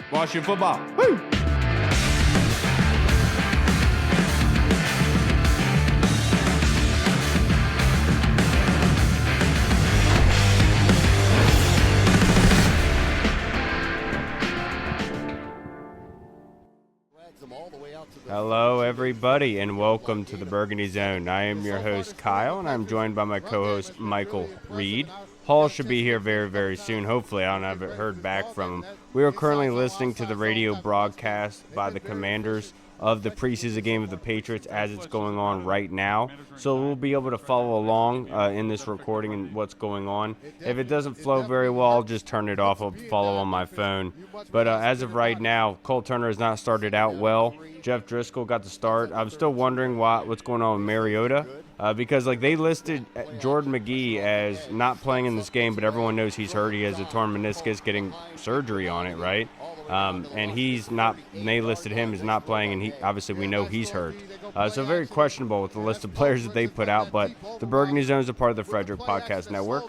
Washington football. Woo! Hello, everybody, and welcome to the Burgundy Zone. I am your host, Kyle, and I'm joined by my co-host, Michael Reed. Hall should be here very, very soon. Hopefully, I haven't heard back from him. We are currently listening to the radio broadcast by the Commanders of the preseason game of the Patriots as it's going on right now. So we'll be able to follow along in this recording and what's going on. If it doesn't flow very well, I'll just turn it off. I'll follow on my phone. But as of right now, Cole Turner has not started out well. Jeff Driscoll got the start. I'm still wondering what's going on with Mariota because they listed Jordan McGee as not playing in this game, but everyone knows he's hurt. He has a torn meniscus, getting surgery on it, right? And he's not. They listed him as not playing, and obviously we know he's hurt. So very questionable with the list of players that they put out. But the Burgundy Zone is a part of the Frederick Podcast Network,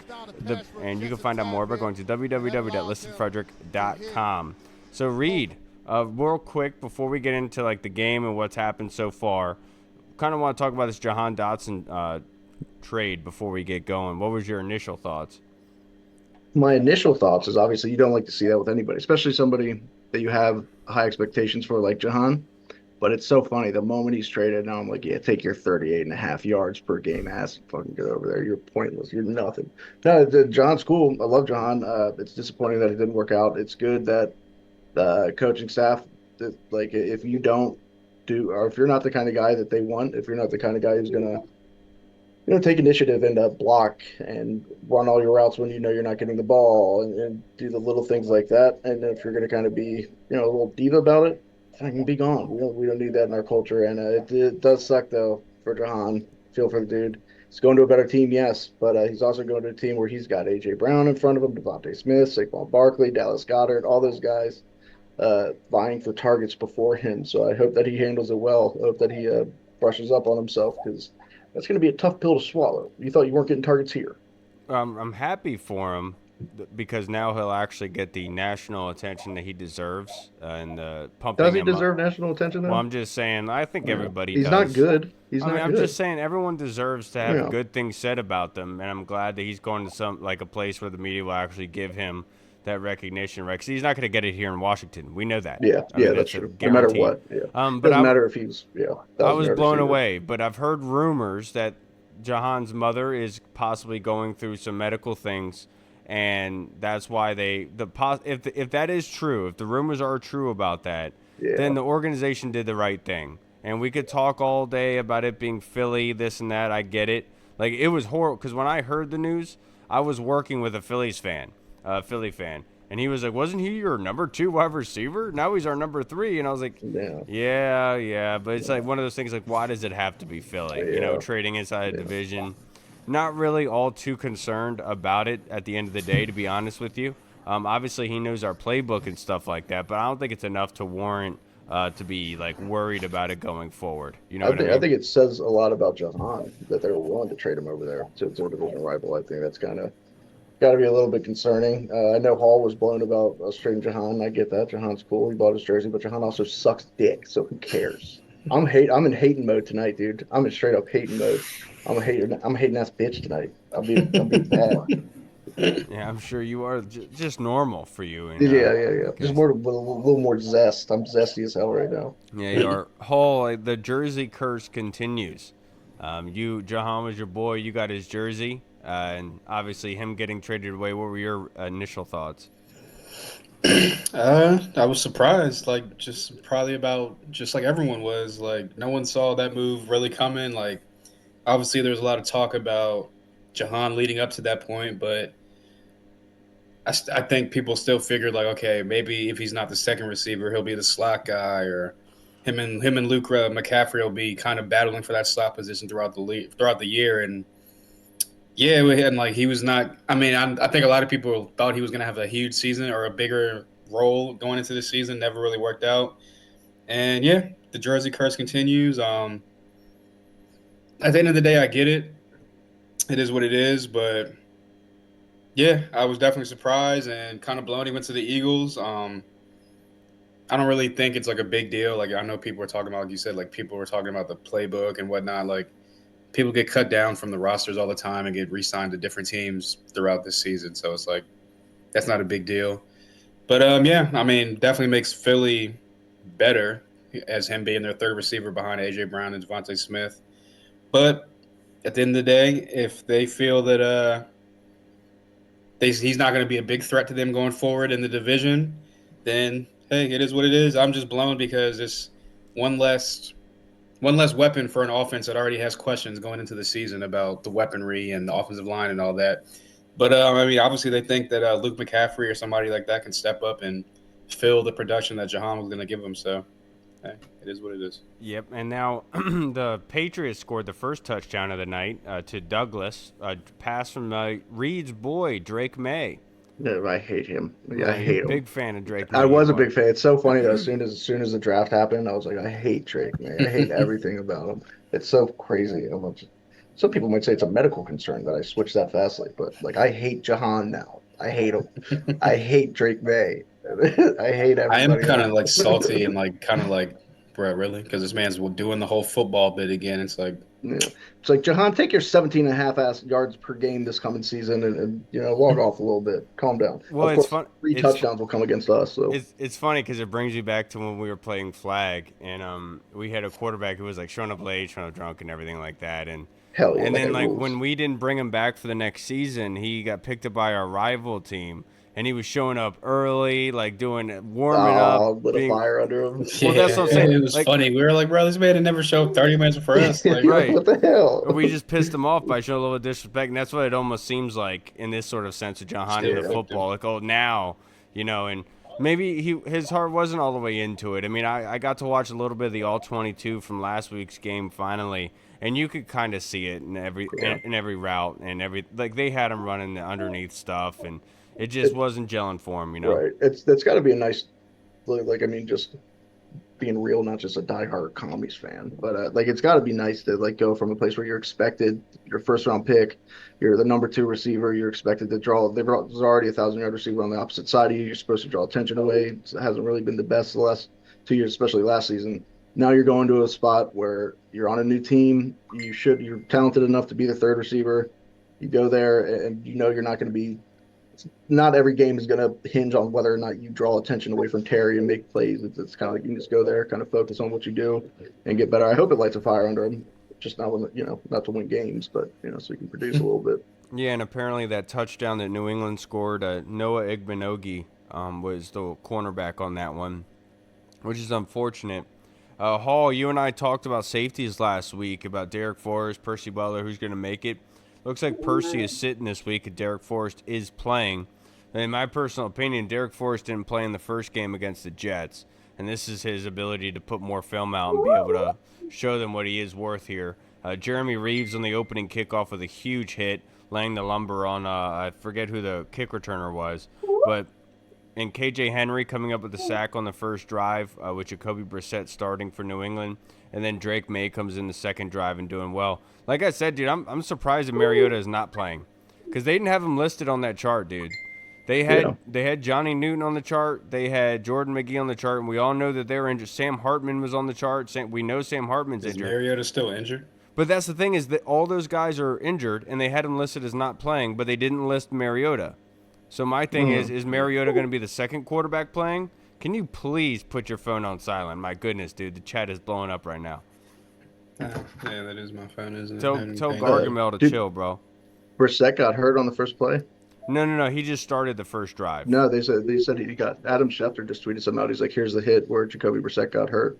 and you can find out more by going to www.listenfrederick.com. So Reed. Real quick, before we get into the game and what's happened so far, kind of want to talk about this Jahan Dotson trade before we get going. What was your initial thoughts? My initial thoughts is obviously you don't like to see that with anybody, especially somebody that you have high expectations for like Jahan. But it's so funny. The moment he's traded, now I'm like, yeah, take your 38.5 yards per game ass and fucking get over there. You're pointless. You're nothing. No, Jahan's cool. I love Jahan. It's disappointing that it didn't work out. It's good that the coaching staff, if you don't do, or if you're not the kind of guy that they want, if you're not the kind of guy who's gonna take initiative and block and run all your routes when you know you're not getting the ball and do the little things like that, and if you're gonna kind of be a little diva about it, I can be gone. We don't need that in our culture, and it does suck though for Jahan. Feel for the dude. He's going to a better team, yes, but he's also going to a team where he's got A.J. Brown in front of him, Devontae Smith, Saquon Barkley, Dallas Goedert, all those guys vying for targets before him. So I hope that he handles it well. I hope that he brushes up on himself because that's going to be a tough pill to swallow. You thought you weren't getting targets here. I'm happy for him because now he'll actually get the national attention that he deserves and pumping him up. Does he deserve national attention, though? Well, I'm just saying, I think everybody does. He's not good. I'm just saying everyone deserves to have good things said about them, and I'm glad that he's going to a place where the media will actually give him that recognition, right? Because he's not going to get it here in Washington. We know that. Yeah, that's true. No matter what. Yeah. But doesn't matter if he's. Yeah. I was blown away, but I've heard rumors that Jahan's mother is possibly going through some medical things, and that's why if that is true, if the rumors are true about that, then the organization did the right thing. And we could talk all day about it being Philly, this and that. I get it. It was horrible because when I heard the news, I was working with a Philly fan, and he was like, "Wasn't he your number 2 wide receiver? Now he's our number 3." And I was like, "Yeah." But it's one of those things. Why does it have to be Philly? Trading inside a division. Not really all too concerned about it at the end of the day, to be honest with you. Obviously, he knows our playbook and stuff like that, but I don't think it's enough to warrant to be worried about it going forward. I think it says a lot about Jahan that they're willing to trade him over there to a division rival. I think that's kind of got to be a little bit concerning. I know Hall was blown about us trading Jahan. I get that. Jahan's cool. He bought his jersey, but Jahan also sucks dick, so who cares? I'm in hating mode tonight, dude. I'm in straight up hating mode. I'm a hating ass bitch tonight. I'll be bad. Yeah, I'm sure you are. Just normal for you. And, yeah. Just with a little more zest. I'm zesty as hell right now. Yeah, you are. Hall, the jersey curse continues. Jahan was your boy. You got his jersey. And obviously him getting traded away. What were your initial thoughts? I was surprised, just like everyone was. No one saw that move really coming. Obviously there's a lot of talk about Jahan leading up to that point, but I think people still figured okay, maybe if he's not the second receiver, he'll be the slot guy, or him and Luke McCaffrey will be kind of battling for that slot position throughout the year. And yeah, and he was not. I mean, I think a lot of people thought he was going to have a huge season or a bigger role going into the season. Never really worked out. And yeah, the jersey curse continues. At the end of the day, I get it. It is what it is. But yeah, I was definitely surprised and kind of blown. He went to the Eagles. I don't really think it's like a big deal. Like I know people were talking about, like you said, like people were talking about the playbook and whatnot. Like people get cut down from the rosters all the time and get re-signed to different teams throughout this season. So it's like that's not a big deal. But yeah, I mean, definitely makes Philly better as him being their third receiver behind AJ Brown and Devontae Smith. But at the end of the day, if they feel that he's not going to be a big threat to them going forward in the division, then hey, it is what it is. I'm just blown because it's one less weapon for an offense that already has questions going into the season about the weaponry and the offensive line and all that. But I mean, obviously they think that Luke McCaffrey or somebody like that can step up and fill the production that Jahan was going to give them. So hey, it is what it is. Yep, and now the Patriots scored the first touchdown of the night to Douglas, a pass from Reed's boy, Drake May. Yeah, I hate him. Yeah, I hate him. Big fan of Drake May. I was a big fan. It's so funny though. As soon as the draft happened, I was like, I hate Drake, man. I hate everything about him. It's so crazy. Some people might say it's a medical concern that I switched that fastly, but like I hate Jahan now. I hate him. I hate Drake May. I hate I am everybody kind of else. like salty and like kind of like, bro, really? Because this man's doing the whole football bit again. It's like, Yeah. It's like, Jahan, take your 17 and a half ass yards per game this coming season and log off a little bit. Calm down. Well, Of it's course, fun. 3 touchdowns will come against us. So It's funny because it brings you back to when we were playing flag, and we had a quarterback who was like showing up late, showing up drunk, and everything like that, hell yeah, and that then guy like rules. when we didn't bring him back for the next season, he got picked up by our rival team, and he was showing up early, like warming up, Oh, lit a being fire under him. well. That's what I'm saying. it was Like, funny. We were like, bro, this man had never showed 30 minutes for us. Like, right. What the hell? We just pissed him off by showing a little disrespect, and that's what it almost seems like in this sort of sense of Jahan in the Yeah. football. Like, oh, now, and maybe his heart wasn't all the way into it. I mean, I got to watch a little bit of the All-22 from last week's game finally, and you could kind of see it in every route and like they had him running the underneath stuff, and it just wasn't gelling for him. Right. That's got to be a nice, like I mean, just being real, not just a diehard commies fan, but like it's got to be nice to like go from a place where you're expected, your first round pick, you're the number 2 receiver, you're expected to draw. There's already a 1,000-yard receiver on the opposite side of you. You're supposed to draw attention away. It hasn't really been the best the last 2 years, especially last season. Now you're going to a spot where you're on a new team. You're talented enough to be the third receiver. You go there and you're not going to be not every game is going to hinge on whether or not you draw attention away from Terry and make plays. It's kind of like you can just go there, kind of focus on what you do, and get better. I hope it lights a fire under him. Just not not to win games, but so you can produce a little bit. Yeah, and apparently that touchdown that New England scored, Noah Igbinogi was the cornerback on that one, which is unfortunate. Hall, you and I talked about safeties last week, about Derek Forrest, Percy Butler, who's going to make it. Looks like Percy is sitting this week and Derek Forrest is playing. And in my personal opinion, Derek Forrest didn't play in the first game against the Jets. And this is his ability to put more film out and be able to show them what he is worth here. Jeremy Reeves on the opening kickoff with a huge hit, laying the lumber on, I forget who the kick returner was. But and KJ Henry coming up with the sack on the first drive, with Jacoby Brissett starting for New England. And then Drake May comes in the second drive and doing well. Like I said, dude, I'm surprised that Mariota is not playing, because they didn't have him listed on that chart, dude. They had Johnny Newton on the chart. They had Jordan McGee on the chart, and we all know that they were injured. Sam Hartman was on the chart. We know Sam Hartman's is injured. Mariota still injured? But that's the thing, is that all those guys are injured, and they had him listed as not playing, but they didn't list Mariota. So my thing is Mariota going to be the second quarterback playing? Can you please put your phone on silent? My goodness, dude, the chat is blowing up right now. Yeah, that is my phone, isn't it? Tell Gargamel to chill, bro. Brissett got hurt on the first play. No. He just started the first drive. No, they said he got. Adam Schefter just tweeted something out. He's like, "Here's the hit where Jacoby Brissett got hurt."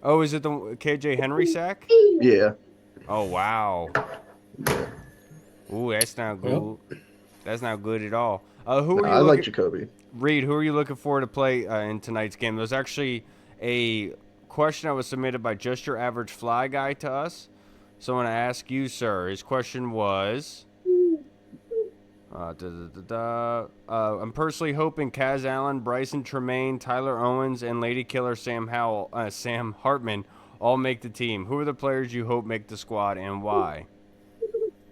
Oh, is it the KJ Henry sack? Yeah. Oh, wow. Yeah. Ooh, that's not good. Well, That's not good at all. I like Jacoby. Reed, who are you looking for to play in tonight's game? There's actually a question that was submitted by Just Your Average Fly Guy to us. So I want to ask you, sir. His question was, I'm personally hoping Kaz Allen, Bryson Tremaine, Tyler Owens, and Lady Killer Sam Hartman all make the team. Who are the players you hope make the squad, and why?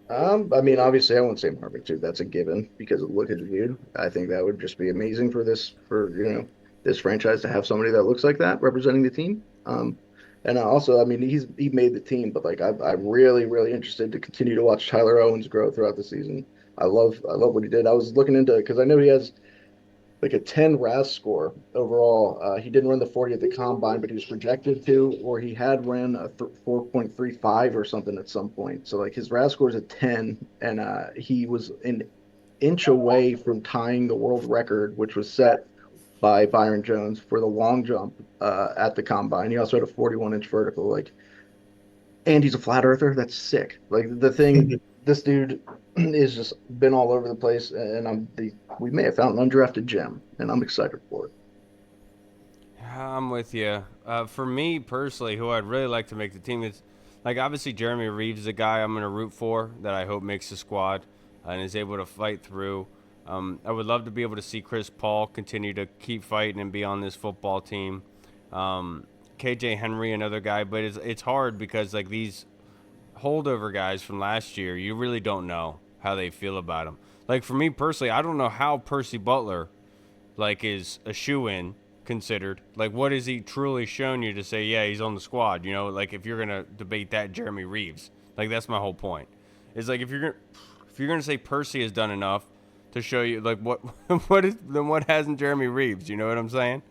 I mean, obviously, I won't say Marvin too. That's a given because look at the dude. I think that would just be amazing for this franchise to have somebody that looks like that representing the team. And also, I mean, he made the team, but like I'm really really interested to continue to watch Tyler Owens grow throughout the season. I love what he did. I was looking into because I know he has like a 10 RAS score overall. He didn't run the 40 at the combine, but he was projected to, or he had ran a 4.35 or something at some point. So like his RAS score is a 10, and he was an inch away from tying the world record, which was set by Byron Jones for the long jump at the combine. He also had a 41-inch vertical. Like, and he's a flat earther. That's sick. Like the thing, this dude is just been all over the place, and we may have found an undrafted gem, and I'm excited for it. I'm with you. For me personally, who I'd really like to make the team is, like, obviously Jeremy Reeves is a guy I'm going to root for that I hope makes the squad and is able to fight through. I would love to be able to see Chris Paul continue to keep fighting and be on this football team. KJ Henry, another guy, but it's hard because like these holdover guys from last year, you really don't know how they feel about them. Like for me personally, I don't know how Percy Butler like is a shoe-in considered. Like what has he truly shown you to say, yeah, he's on the squad? You know, like if you're gonna debate that, Jeremy Reeves. Like that's my whole point. Is like if you're gonna say Percy has done enough to show you like what what hasn't Jeremy Reeves? You know what I'm saying?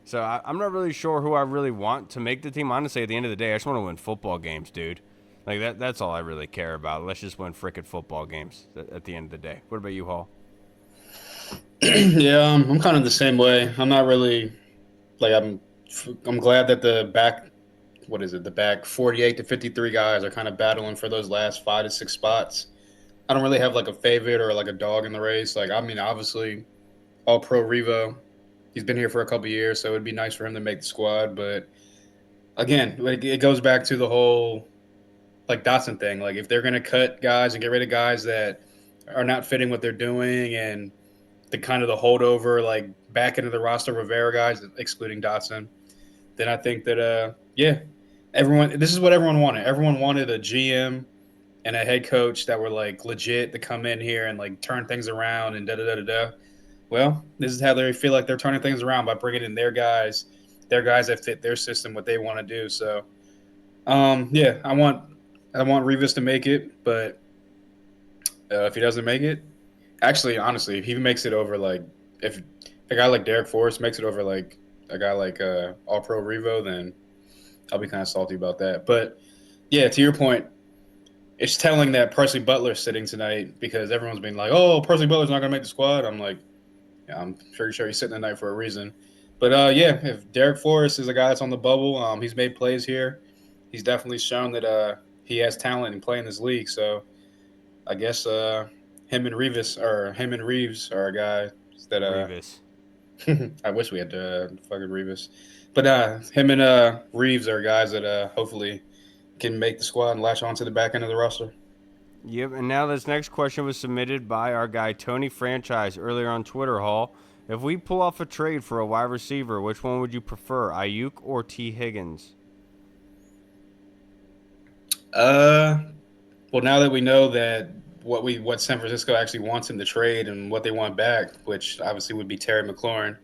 So I'm not really sure who I really want to make the team. Honestly, at the end of the day, I just want to win football games, dude. Like that's all I really care about. Let's just win frickin' football games at the end of the day. What about you, Hall? Yeah, I'm kind of the same way. I'm not really like I'm glad that the back what is it the back 48 to 53 guys are kind of battling for those last 5 to 6 spots. I don't really have like a favorite or like a dog in the race. Like I mean, obviously, All Pro Revo. He's been here for a couple years, so it'd be nice for him to make the squad. But again, like it goes back to the whole like Dotson thing. Like if they're gonna cut guys and get rid of guys that are not fitting what they're doing and the kind of the holdover like back into the roster Rivera guys, excluding Dotson, then I think that yeah, everyone. This is what everyone wanted. Everyone wanted a GM and a head coach that were like legit to come in here and like turn things around and da da da da da. Well, this is how they feel like they're turning things around by bringing in their guys that fit their system, what they want to do. So, yeah, I want Revis to make it, but if he doesn't make it, actually, honestly, if he makes it over, like if a guy like Derek Forrest makes it over, like a guy like All Pro Revo, then I'll be kind of salty about that. But yeah, to your point, it's telling that Percy Butler's sitting tonight because everyone's been like, "Oh, Percy Butler's not going to make the squad." I'm like, yeah, I'm pretty sure he's sitting tonight for a reason. But yeah, if Derek Forrest is a guy that's on the bubble, he's made plays here. He's definitely shown that he has talent and play in this league. So I guess him and Reeves are a guy that Revis. I wish we had fucking Reeves, but him and Reeves are guys that hopefully can make the squad and latch on to the back end of the roster. Yep, and now this next question was submitted by our guy Tony Franchise earlier on Twitter, Hall. If we pull off a trade for a wide receiver, which one would you prefer, Ayuk or T. Higgins? Well, now that we know that what San Francisco actually wants in the trade and what they want back, which obviously would be Terry McLaurin,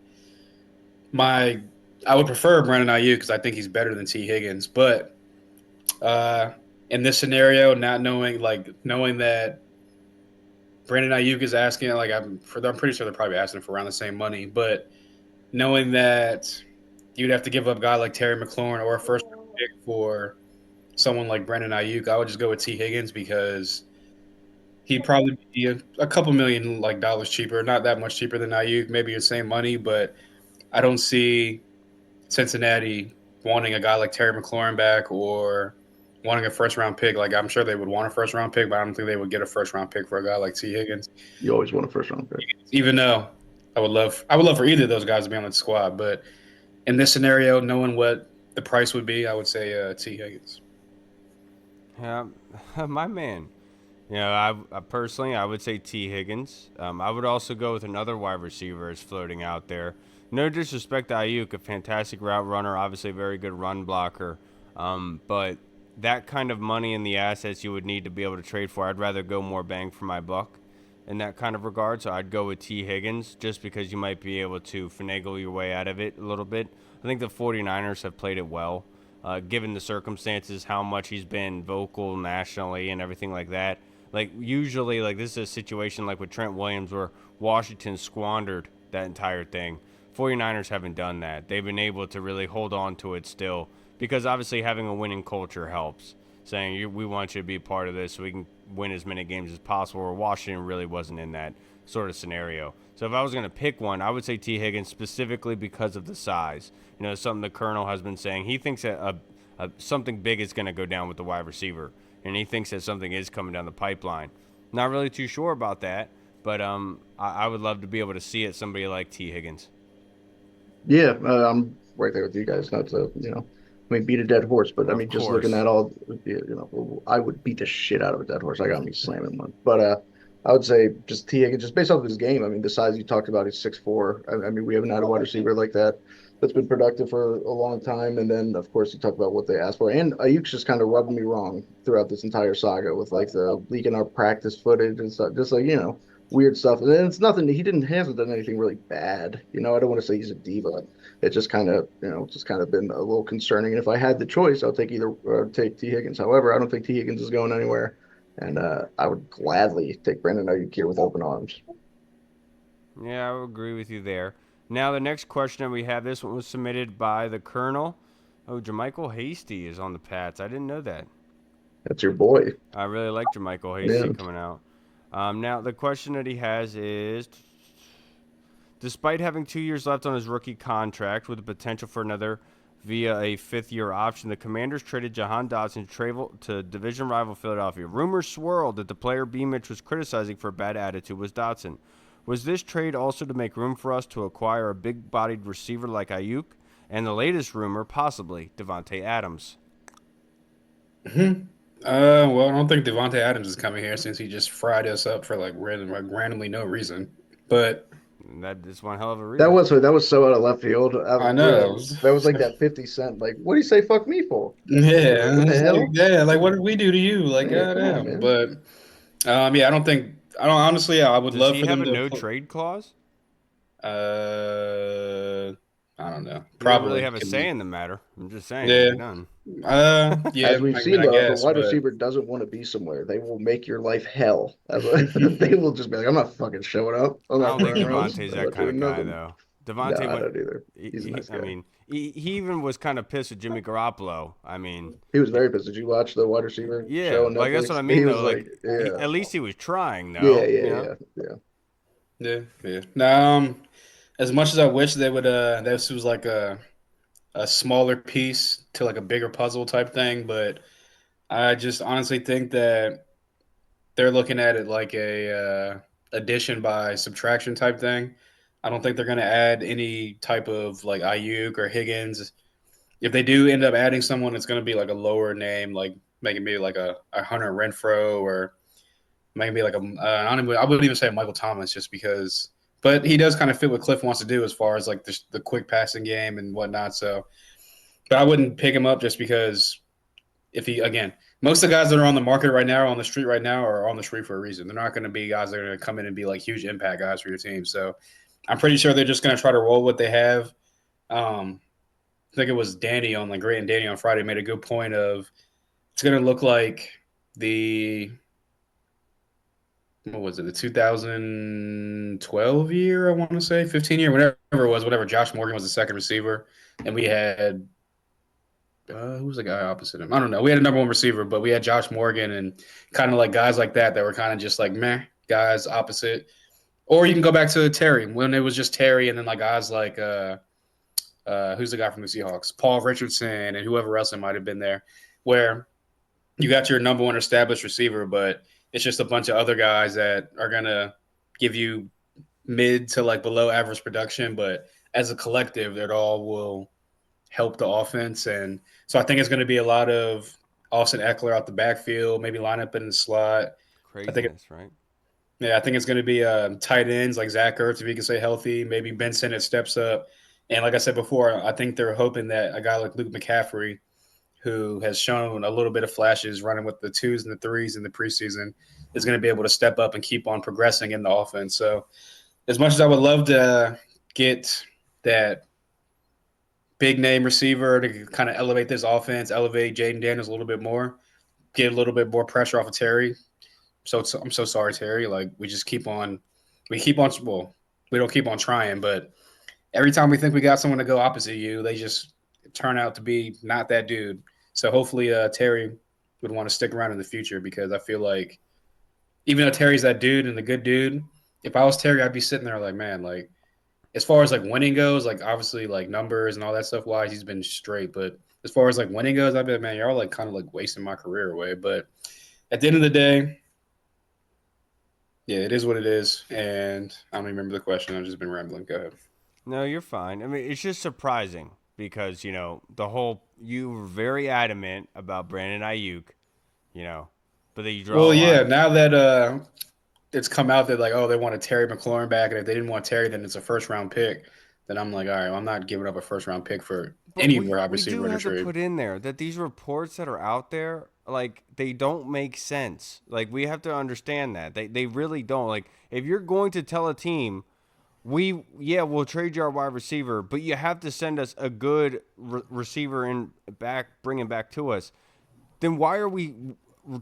my I would prefer Brandon Ayuk because I think he's better than T. Higgins. But in this scenario, not knowing that Brandon Ayuk is asking, like I'm pretty sure they're probably asking for around the same money, but knowing that you'd have to give up a guy like Terry McLaurin or a first round pick for someone like Brandon Ayuk, I would just go with T. Higgins because he'd probably be a couple million like dollars cheaper, not that much cheaper than Ayuk, maybe the same money, but I don't see Cincinnati wanting a guy like Terry McLaurin back or wanting a first round pick. Like I'm sure they would want a first round pick, but I don't think they would get a first round pick for a guy like T. Higgins. You always want a first round pick. Even though I would love for either of those guys to be on the squad, but in this scenario, knowing what the price would be, I would say T. Higgins. Yeah, my man. You know, I personally, I would say T. Higgins. I would also go with another wide receiver is floating out there. No disrespect to Ayuk, a fantastic route runner, obviously a very good run blocker. But that kind of money and the assets you would need to be able to trade for, I'd rather go more bang for my buck in that kind of regard. So I'd go with T. Higgins just because you might be able to finagle your way out of it a little bit. I think the 49ers have played it well, given the circumstances, how much he's been vocal nationally and everything like that. Like, usually, like, this is a situation like with Trent Williams where Washington squandered that entire thing. 49ers haven't done that. They've been able to really hold on to it still because obviously having a winning culture helps. Saying we want you to be part of this so we can win as many games as possible, where Washington really wasn't in that sort of scenario. So if I was going to pick one, I would say T. Higgins specifically because of the size. You know, something the Colonel has been saying. He thinks that something big is going to go down with the wide receiver, and he thinks that something is coming down the pipeline. Not really too sure about that, but I would love to be able to see it. Somebody like T. Higgins. Yeah, I'm right there with you guys. Not to, I mean, beat a dead horse, but I Of mean, just looking course. at all, I would beat the shit out of a dead horse. I got me slamming one, but I would say just T Higgins, just based off his game. I mean, the size you talked about, he's 6'4". I mean, we haven't had a wide receiver like that that's been productive for a long time. And then, of course, you talk about what they asked for. And Ayuk's just kind of rubbing me wrong throughout this entire saga with like the leaking our practice footage and stuff, just like weird stuff. And it's nothing. Hasn't done anything really bad. I don't want to say he's a diva. It just kind of, just kind of been a little concerning. And if I had the choice, I'll take T Higgins. However, I don't think T Higgins is going anywhere, and I would gladly take Brandon Ayuk here with open arms. Yeah, I would agree with you there. Now, the next question we have, this one was submitted by the Colonel. Oh, Jermichael Hasty is on the Pats. I didn't know that. That's your boy. I really like Jermichael Hasty Yeah. coming out. Now, the question that he has is, despite having 2 years left on his rookie contract with the potential for another via a fifth-year option, the Commanders traded Jahan Dotson to division rival Philadelphia. Rumors swirled that the player B. Mitch was criticizing for a bad attitude was Dotson. Was this trade also to make room for us to acquire a big-bodied receiver like Ayuk? And the latest rumor, possibly Devontae Adams. Well, I don't think Devontae Adams is coming here since he just fried us up for like randomly no reason. But That is one hell of a That reason. was that was so out of left field. I know. That was like that 50 Cent. Like, what do you say? Fuck me for? Like, Yeah, what the it's like, hell? yeah, like what did we do to you? Like, Yeah, come on, goddamn. man. But yeah, I don't honestly. I would Does love he for have them a to. no trade clause? I don't know. He don't really Probably. have a say in the matter. I'm just saying, Yeah. you're done. Yeah. As we've I mean, seen, I though, if a guess, wide but receiver doesn't want to be somewhere, they will make your life hell. They will just be like, "I'm not fucking showing up. I'm I not don't think running around. Devontae's I'm that not kind of doing guy, nothing." though. No, Devontae I went. don't either. He's a nice I guy. mean, he even was kind of pissed with Jimmy Garoppolo. I mean, He was very pissed. Did you watch the wide receiver show yeah, on like that's what Netflix? I He mean, was though. like, Like, "Yeah, at least he was trying, yeah, though. yeah, You know. yeah, yeah." yeah. Now, as much as I wish they would, this was like a smaller piece to like a bigger puzzle type thing, but I just honestly think that they're looking at it like a addition by subtraction type thing. I don't think they're going to add any type of like Ayuk or Higgins. If they do end up adding someone, it's going to be like a lower name, like maybe like a Hunter Renfro or maybe like I wouldn't even say Michael Thomas just because, but he does kind of fit what Cliff wants to do as far as like the quick passing game and whatnot. So, but I wouldn't pick him up just because if he again, most of the guys that are on the market right now, on the street right now, are on the street for a reason. They're not going to be guys that are going to come in and be like huge impact guys for your team. So I'm pretty sure they're just going to try to roll what they have. I think it was Danny on like Great and Danny on Friday made a good point of it's going to look like the what was it, the 2012 year, I want to say, 15 year, whatever it was, whatever. Josh Morgan was the second receiver, and we had who was the guy opposite him? I don't know. We had a number one receiver, but we had Josh Morgan and kind of like guys like that were kind of just like meh guys opposite. Or you can go back to Terry when it was just Terry, and then like guys like who's the guy from the Seahawks, Paul Richardson, and whoever else it might have been there, where you got your number one established receiver, but it's just a bunch of other guys that are gonna give you mid to like below average production, but as a collective, it all will help the offense. And so I think it's going to be a lot of Austin Eckler out the backfield, maybe line up in the slot. I think, Craziness, right? yeah, I think it's going to be tight ends like Zach Ertz if he can stay healthy. Maybe Ben Sinnott steps up. And like I said before, I think they're hoping that a guy like Luke McCaffrey, who has shown a little bit of flashes running with the twos and the threes in the preseason, is going to be able to step up and keep on progressing in the offense. So as much as I would love to get that big name receiver to kind of elevate this offense, elevate Jaden Daniels a little bit more, get a little bit more pressure off of Terry. So I'm so sorry, Terry. Like we keep on, well, we don't keep on trying, but every time we think we got someone to go opposite you, they just turn out to be not that dude. So hopefully Terry would want to stick around in the future, because I feel like even though Terry's that dude and the good dude, if I was Terry, I'd be sitting there like, man, like as far as like winning goes, like obviously like numbers and all that stuff wise, he's been straight. But as far as like winning goes, I'd be like, man, y'all like kind of like wasting my career away. But at the end of the day, yeah, it is what it is. And I don't even remember the question. I've just been rambling. Go ahead. No, you're fine. I mean, it's just surprising because, you were very adamant about Brandon Ayuk, but then you draw Well, a yeah, line. now that it's come out that like, oh, they wanted Terry McLaurin back, and if they didn't want Terry, then it's a first round pick. Then I'm like, all right, well, I'm not giving up a first round pick for But any we wide we do receiver in a have to trade. put in there that these reports that are out there, like, they don't make sense. Like, we have to understand that. They really don't. Like, if you're going to tell a team, we'll trade you our wide receiver, but you have to send us a good receiver bring him back to us, then why are we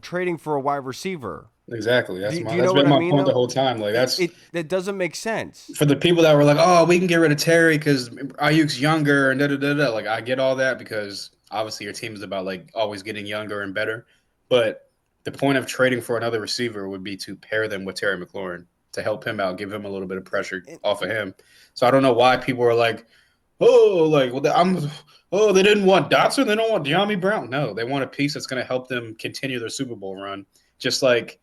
trading for a wide receiver? Exactly. Do you That's know what been I my mean, point the though? whole time. Like that's That doesn't make sense. for the people that were like, oh, we can get rid of Terry because Ayuk's younger and da da da da. Like I get all that, because obviously your team is about like always getting younger and better. But the point of trading for another receiver would be to pair them with Terry McLaurin to help him out, give him a little bit of pressure off of him. So I don't know why people are like, oh, like they didn't want Dotson, they don't want De'Ami Brown. No, they want a piece that's going to help them continue their Super Bowl run. Just like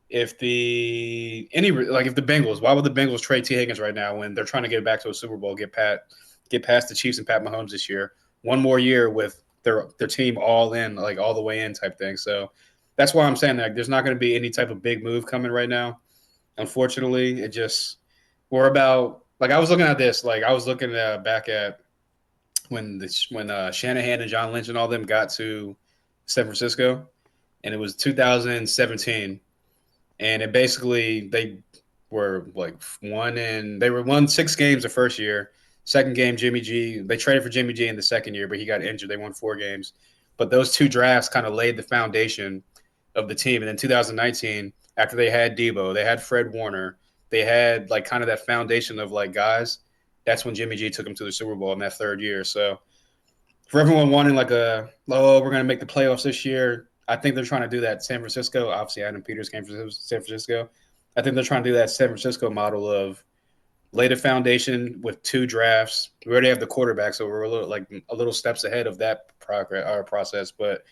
if the Bengals, why would the Bengals trade T Higgins right now when they're trying to get back to a Super Bowl, get past the Chiefs and Pat Mahomes this year, one more year with their team all in, like all the way in type thing. So that's why I'm saying that there's not going to be any type of big move coming right now. Unfortunately, we're about, like I was looking at this, like I was looking back at when Shanahan and John Lynch and all them got to San Francisco, and it was 2017. And it basically they were like won 6 games the first year. Second game, Jimmy G. They traded for Jimmy G in the second year, but he got injured. They won 4 games. But those two drafts kind of laid the foundation of the team. And then 2019, after they had Debo, they had Fred Warner, they had like kind of that foundation of like guys. That's when Jimmy G took them to the Super Bowl in that third year. So for everyone wanting like we're going to make the playoffs this year, I think they're trying to do that San Francisco. Obviously, Adam Peters came from San Francisco. I think they're trying to do that San Francisco model of lay the foundation with 2 drafts. We already have the quarterback, so we're a little steps ahead of that process. But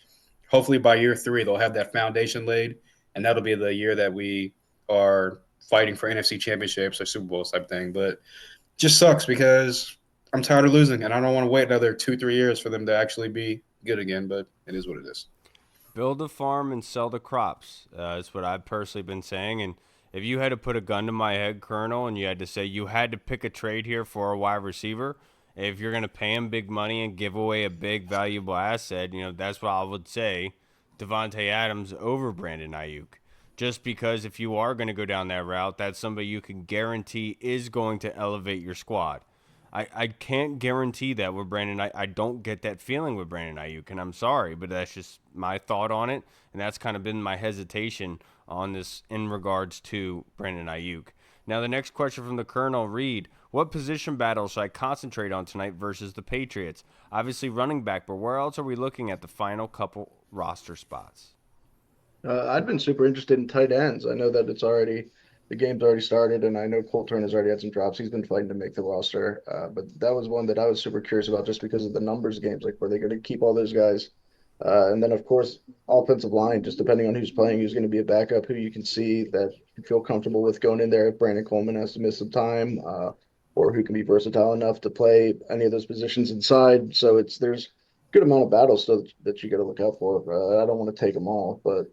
hopefully by year 3, they'll have that foundation laid, and that'll be the year that we are fighting for NFC championships or Super Bowls type thing. But it just sucks because I'm tired of losing, and I don't want to wait another 2-3 years for them to actually be good again. But it is what it is. Build a farm and sell the crops. That's what I've personally been saying. And if you had to put a gun to my head, Colonel, and you had to say you had to pick a trade here for a wide receiver, if you're going to pay him big money and give away a big valuable asset, that's what I would say, Devontae Adams over Brandon Ayuk. Just because if you are going to go down that route, that's somebody you can guarantee is going to elevate your squad. I can't guarantee that with Brandon. I don't get that feeling with Brandon Ayuk, and I'm sorry, but that's just my thought on it, and that's kind of been my hesitation on this in regards to Brandon Ayuk. Now, the next question from the Colonel, Reed, what position battle should I concentrate on tonight versus the Patriots? Obviously running back, but where else are we looking at the final couple roster spots? I'd been super interested in tight ends. I know that the game's already started, and I know Cole Turner's already had some drops. He's been fighting to make the roster, but that was one that I was super curious about just because of the numbers games. Like, were they going to keep all those guys? And then, of course, offensive line, just depending on who's playing, who's going to be a backup, who you can see that you feel comfortable with going in there if Brandon Coleman has to miss some time, or who can be versatile enough to play any of those positions inside. So there's a good amount of battles still that you got to look out for. I don't want to take them all, but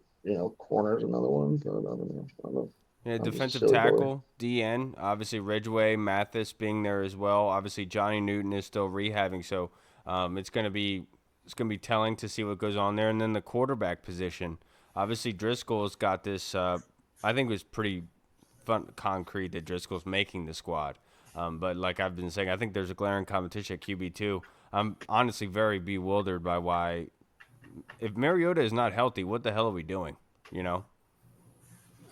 corner's another one. But I don't know. Yeah, I'm just a defensive silly boy. tackle, DN, obviously Ridgeway, Mathis being there as well. Obviously Johnny Newton is still rehabbing, so it's gonna be telling to see what goes on there. And then the quarterback position, Obviously, Driscoll's got this. I think it was pretty concrete that Driscoll's making the squad. But like I've been saying, I think there's a glaring competition at QB2. I'm honestly very bewildered by why, if Mariota is not healthy, what the hell are we doing? You know?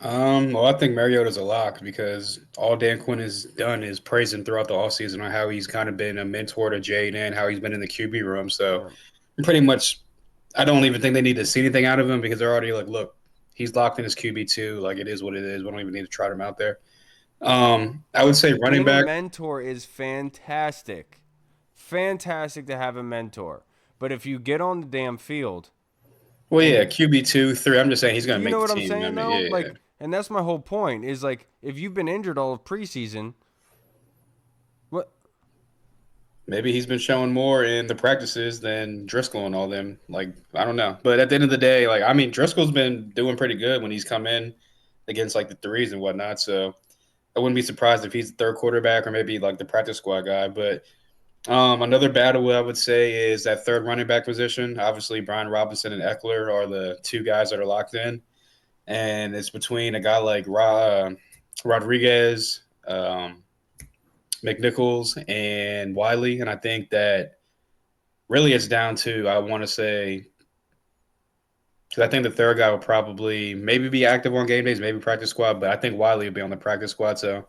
Well, I think Mariota's a lock because all Dan Quinn has done is praise him throughout the offseason on how he's kind of been a mentor to Jaden, how he's been in the QB room. So Yeah. pretty much, I don't even think they need to see anything out of him because they're already like, look, he's locked in his QB2. Like, it is what it is. We don't even need to trot him out there. I would say running Being a back. mentor is fantastic. Fantastic to have a mentor. But if you get on the damn field, Well, yeah, and QB2, 3. I'm just saying he's going do to you make know the what I'm team. I saying mean, though? yeah. Like, and that's my whole point is like, if you've been injured all of preseason, what? Maybe he's been showing more in the practices than Driscoll and all them. Like, I don't know. But at the end of the day, like, I mean, Driscoll's been doing pretty good when he's come in against like the threes and whatnot. So I wouldn't be surprised if he's the third quarterback or maybe like the practice squad guy. But another battle I would say is that third running back position. Obviously, Brian Robinson and Eckler are the two guys that are locked in. And it's between a guy like Rodriguez, McNichols, and Wiley. And I think that really it's down to, I want to say, because I think the third guy will probably maybe be active on game days, maybe practice squad, but I think Wiley will be on the practice squad. So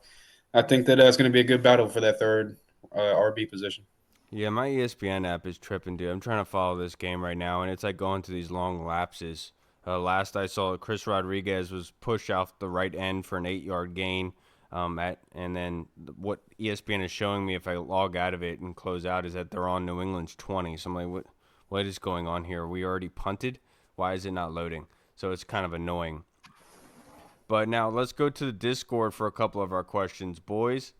I think that it's going to be a good battle for that third RB position. Yeah, my ESPN app is tripping, dude. I'm trying to follow this game right now, and it's like going through these long lapses. Last I saw, Chris Rodriguez was pushed off the right end for an 8-yard gain. And then what ESPN is showing me if I log out of it and close out is that they're on New England's 20. So I'm like, what is going on here? We already punted. Why is it not loading? So it's kind of annoying. But now let's go to the Discord for a couple of our questions, boys.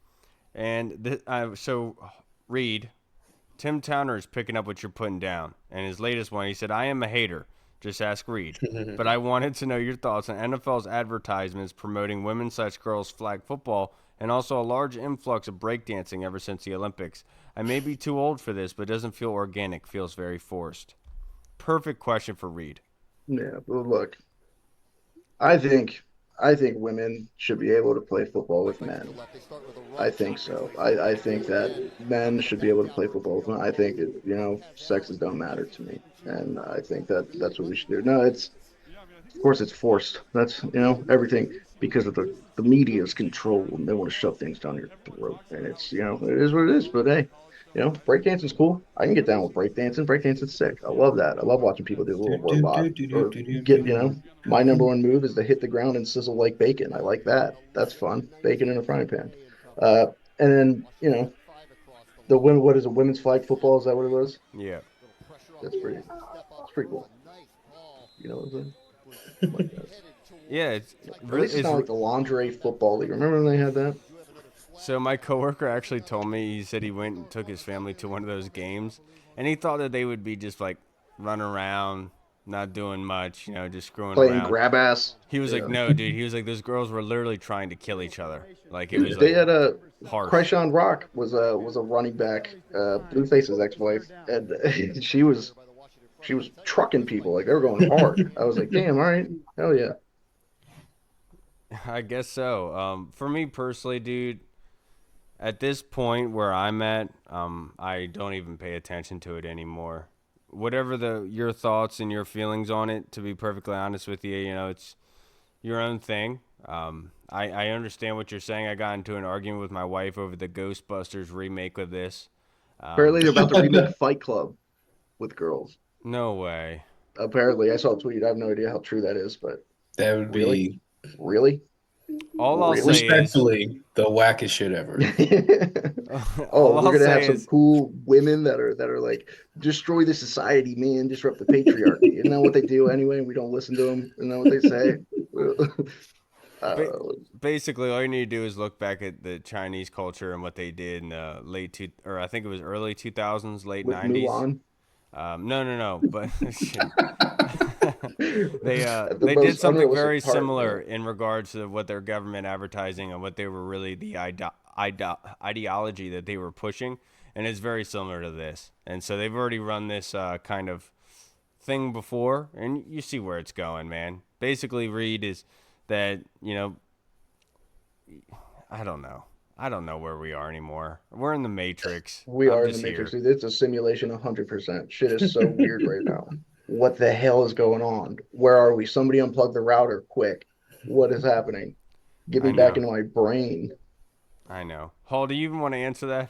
And so, Reed, Tim Towner is picking up what you're putting down. And his latest one, he said, I am a hater. Just ask Reed. But I wanted to know your thoughts on NFL's advertisements promoting women's/girls flag football and also a large influx of breakdancing ever since the Olympics. I may be too old for this, but it doesn't feel organic, feels very forced. Perfect question for Reed. Yeah, but look, I think I think women should be able to play football with men. I think so. I think that men should be able to play football with men. I think sexes don't matter to me, and I think that that's what we should do. No, it's of course it's forced. That's everything because of the media's control and they want to shove things down your throat, and it's it is what it is. But hey, breakdancing's cool. I can get down with breakdancing. Breakdancing's sick. I love that. I love watching people do a little robot or get my number one move is to hit the ground and sizzle like bacon. I like that. That's fun. Bacon in a frying pan. Uh, and then the women. What is it? Women's flag football? Is that what it was? Yeah. That's pretty. It's pretty cool. You know what I'm saying? Like that. Yeah, it's Or at least it's not like the lingerie football league. Remember when they had that? so my coworker actually told me, he said he went and took his family to one of those games, and he thought that they would be just like running around, not doing much, just screwing Playing around. grab ass. He was like, Yeah. no, dude. He was like, those girls were literally trying to kill each other. Like it was They like had a harsh. Krishan Rock was a running back, Blueface's ex-wife, and she was trucking people like they were going hard. I was like, damn, all right, hell yeah. I guess so. For me personally, dude, at this point where I'm at, I don't even pay attention to it anymore. Whatever your thoughts and your feelings on it, to be perfectly honest with you, it's your own thing. I understand what you're saying. I got into an argument with my wife over the Ghostbusters remake of this. Apparently they're about to remake Fight Club with girls. No way. Apparently, I saw a tweet. I have no idea how true that is, but That would really, be really, All I'll really. say is, respectfully the wackest shit ever. Oh, all we're I'll gonna have say some is, cool women that are like destroy the society, man, disrupt the patriarchy. Isn't that what they do anyway? We don't listen to them. Isn't that what they say? ba- uh, basically, all you need to do is look back at the Chinese culture and what they did in the or I think it was early 2000s, late with 90s. Mulan, No, but at the they did most something very unrealistic part. similar in regards to what their government advertising and what they were really the ideology that they were pushing, and it's very similar to this. And so they've already run this kind of thing before, and you see where it's going, man. Basically, Reed is that, I don't know. I don't know where we are anymore. We're in the Matrix. We I'm are in the just Matrix, here. dude. It's a simulation 100%. Shit is so weird right now. What the hell is going on? Where are we? Somebody unplug the router quick. What is happening? Get me I back know. into my brain. I know. Hall, do you even want to answer that?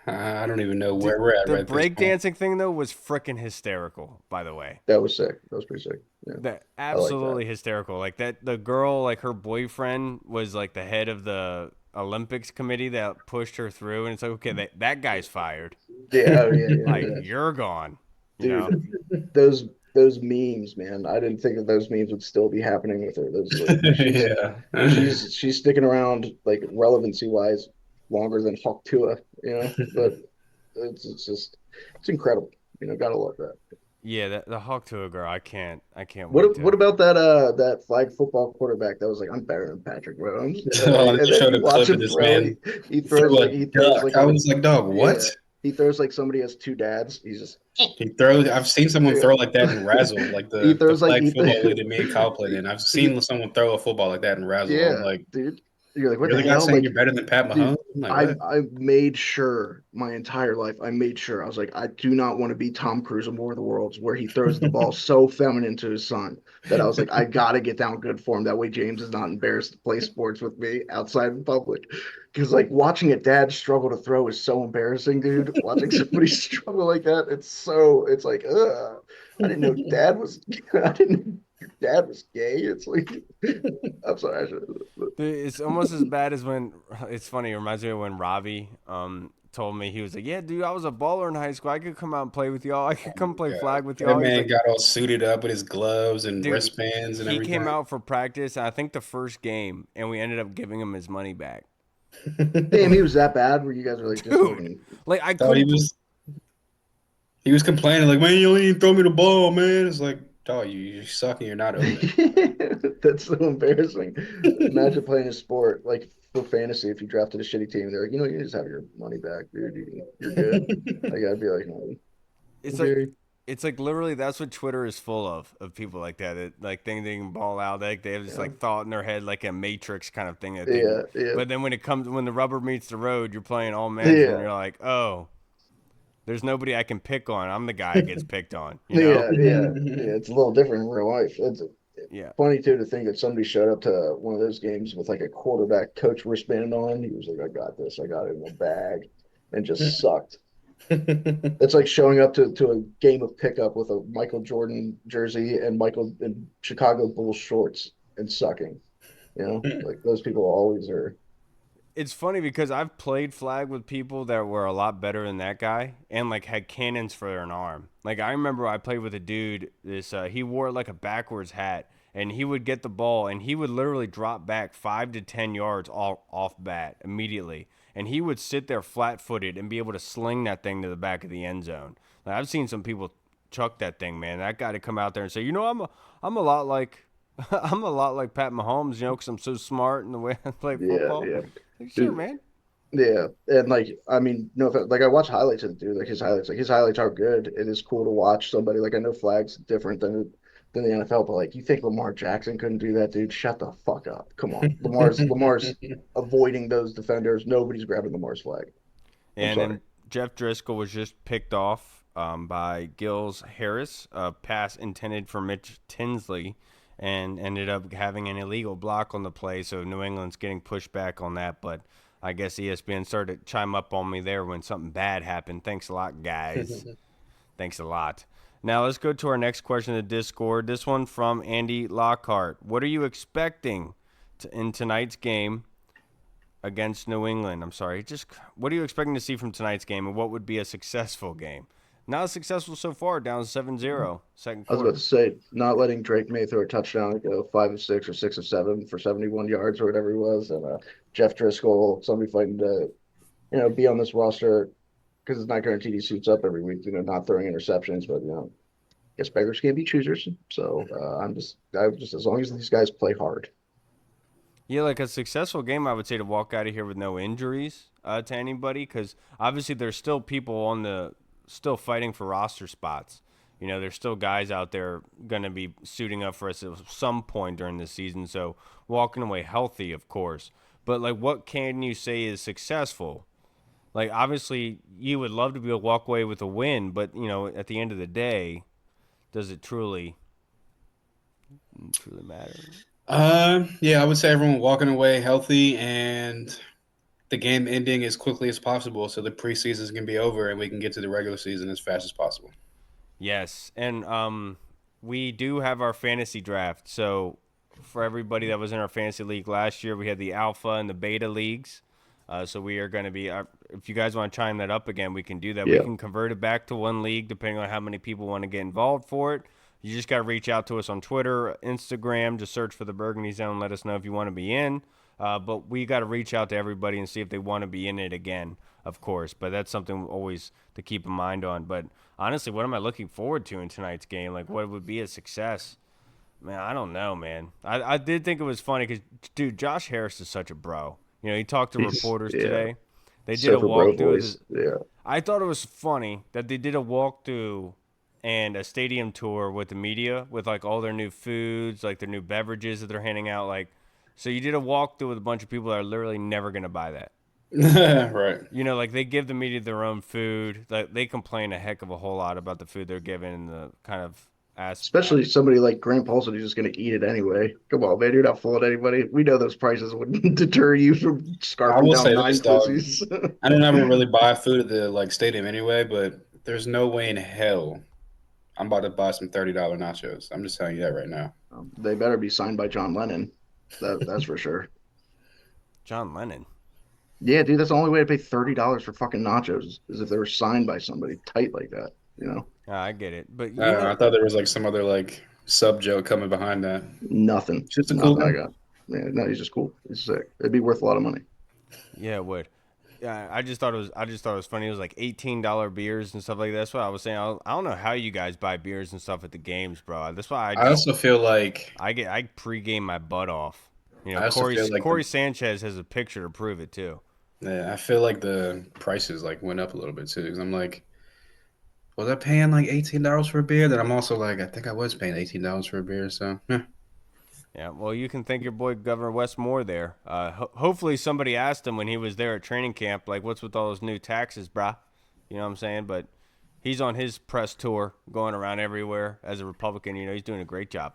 I don't even know where we're at The right at this point. breakdancing thing, though, was freaking hysterical, by the way. That was sick. That was pretty sick. Yeah, That I like that. absolutely hysterical. Like that, the girl, like her boyfriend was like the head of the Olympics committee that pushed her through, and it's like, okay, that guy's fired. Yeah, oh yeah, yeah, Like yeah. you're gone. You know? Dude, those memes, man. I didn't think that those memes would still be happening with her. Those like Yeah. she's sticking around like relevancy wise longer than Hawk Tua, but it's just it's incredible. Gotta love that. Yeah, the Hawk Tuah girl. I can't wait What to. about that flag football quarterback that was like, I'm better than Patrick Mahomes, Oh, and they then showed you a watch clip of him this throw. man He throw throws a like duck. I was like, dog, what? yeah, he throws like somebody has two dads. He's just He throws. I've seen someone yeah. throw like that in Razzle, like He the throws like flag football league that me and Kyle played he, in. I've he seen someone throw a football like that in Razzle. I'm yeah, like, dude. You're like, what you're the the guy hell? saying Like, you're better than Pat dude, Mahomes? I'm like, I what? I made sure my entire life. I made sure. I was like, I do not want to be Tom Cruise in War of the Worlds, where he throws the ball so feminine to his son that I was like, I gotta get down good for him. That way, James is not embarrassed to play sports with me outside in public. Because like watching a dad struggle to throw is so embarrassing, dude. Watching somebody struggle like that, it's like, ugh. I didn't know dad was. I didn't know your dad was gay. It's like, I'm sorry. I should. It's almost as bad as when it's funny. It reminds me of when Ravi told me he was like, "Yeah, dude, I was a baller in high school. I could come out and play with y'all. I could come play God. flag with That y'all." He's man like, got all suited up with his gloves and "Dude, wristbands and he came everything. out for practice. I think the first game, and we ended up giving him his money back." Damn, he was that bad where you guys were like just Dude, fucking. like I So he couldn't. was he was complaining like, man, you only didn't throw me the ball, man. It's like, dog, you suck and you're not open. That's so embarrassing. Imagine playing a sport like for fantasy if you drafted a shitty team. They're like, you just have your money back, dude. You're good. Like I'd be like, no, It's like okay, it's like literally that's what Twitter is full of people like that. That like think they can ball out. Like they have this yeah, like thought in their head, like a Matrix kind of thing that they. yeah, yeah, But then when the rubber meets the road, you're playing all management. yeah, You're like, oh, there's nobody I can pick on. I'm the guy that gets picked on. You know? yeah, yeah, yeah. It's a little different in real life. It's Yeah. funny too to think that somebody showed up to one of those games with like a quarterback coach wristband on. He was like, I got this. I got it in the bag, and just sucked. It's like showing up to a game of pickup with a Michael Jordan jersey and Michael and Chicago Bulls shorts and sucking. Like those people always are. It's funny because I've played flag with people that were a lot better than that guy and like had cannons for an arm. Like I remember I played with a dude. He wore like a backwards hat and he would get the ball and he would literally drop back 5 to 10 yards all off bat immediately, and he would sit there flat footed and be able to sling that thing to the back of the end zone. Like, I've seen some people chuck that thing, man. That guy to come out there and say, I'm a lot like I'm a lot like Pat Mahomes, because I'm so smart in the way I play Yeah, football. yeah, Like, sure, dude. man. Yeah, and like I mean, no, like I watch highlights of the dude. Like his highlights are good. It is cool to watch somebody. Like I know Flag's different than the NFL, but like you think Lamar Jackson couldn't do that, dude? Shut the fuck up. Come on, Lamar's avoiding those defenders. Nobody's grabbing Lamar's flag. I'm And sorry. then Jeff Driscoll was just picked off by Gills Harris, a pass intended for Mitch Tinsley, and ended up having an illegal block on the play. So New England's getting pushed back on that. But I guess ESPN started to chime up on me there when something bad happened. Thanks a lot, guys. Thanks a lot. Now let's go to our next question in the Discord. This one from Andy Lockhart. What are you expecting in tonight's game against New England? I'm sorry. Just what are you expecting to see from tonight's game, and what would be a successful game? Not successful so far, down 7-0, second I was about quarter. to say, not letting Drake May throw a touchdown and go 5 of 6 or 6 of 7 for 71 yards or whatever he was, and Jeff Driscoll, somebody fighting to be on this roster because it's not guaranteed he suits up every week. Not throwing interceptions, but guess beggars can't be choosers. So I just as long as these guys play hard. Yeah, like a successful game, I would say to walk out of here with no injuries to anybody, because obviously there's still people still fighting for roster spots. You know, there's still guys out there going to be suiting up for us at some point during the season. So walking away healthy, of course. But, like, what can you say is successful? Like, obviously, you would love to be able to walk away with a win, but, you know, at the end of the day, does it truly matter? Yeah, I would say everyone walking away healthy and the game ending as quickly as possible so the preseason can be over and we can get to the regular season as fast as possible. Yes, and we do have our fantasy draft. So for everybody that was in our fantasy league last year, we had the alpha and the beta leagues. So we are going to be, if you guys want to chime that up again, we can do that. We Yeah. can convert it back to one league depending on how many people want to get involved for it. You just got to reach out to us on Twitter, Instagram, just search for the Burgundy Zone. Let us know if you want to be in. But we got to reach out to everybody and see if they want to be in it again, of course. But that's something always to keep in mind on. But honestly, what am I looking forward to in tonight's game? Like, what would be a success? Man, I don't know, man. I did think it was funny because, dude, Josh Harris is such a bro. You know, he talked to reporters today. They did a Surfer bro walkthrough. voice. Yeah. I thought it was funny that they did a walkthrough and a stadium tour with the media with, like, all their new foods, like their new beverages that they're handing out. Like, so you did a walkthrough with a bunch of people that are literally never going to buy that. Right. You know, like, they give the media their own food. Like, they complain a heck of a whole lot about the food they're given and the kind of Especially somebody like Grant Paulson who's just going to eat it anyway. Come on, man. You're not fooling anybody. We know those prices wouldn't deter you from I scarfing will down say 9 this, dog. pussies. I don't ever really buy food at the stadium anyway, but there's no way in hell I'm about to buy some $30 nachos. I'm just telling you that right now. They better be signed by John Lennon. That's for sure. John Lennon. Yeah, dude, that's the only way to pay $30 for fucking nachos is if they were signed by somebody tight like that, you know? I get it. But, you I know, thought there was some other sub joke coming behind that. Nothing. Just a cool Nothing I guy. got. Yeah, no, he's just cool. He's sick. It'd be worth a lot of money. yeah, it would. Yeah, I just thought it was funny. It was like $18 beers and stuff like that. That's what I was saying. I don't know how you guys buy beers and stuff at the games, bro. That's why I also feel like I pregame my butt off. You know, I also feel like Corey Sanchez has a picture to prove it too. yeah, I feel like the prices went up a little bit too. Because I'm like, was I paying like $18 for a beer? Then I'm also like, I think I was paying $18 for a beer. So Yeah, well, you can thank your boy Governor Wes Moore there. Hopefully somebody asked him when he was there at training camp, like, what's with all those new taxes, brah? You know what I'm saying? But he's on his press tour, going around everywhere as a Republican. You know, he's doing a great job.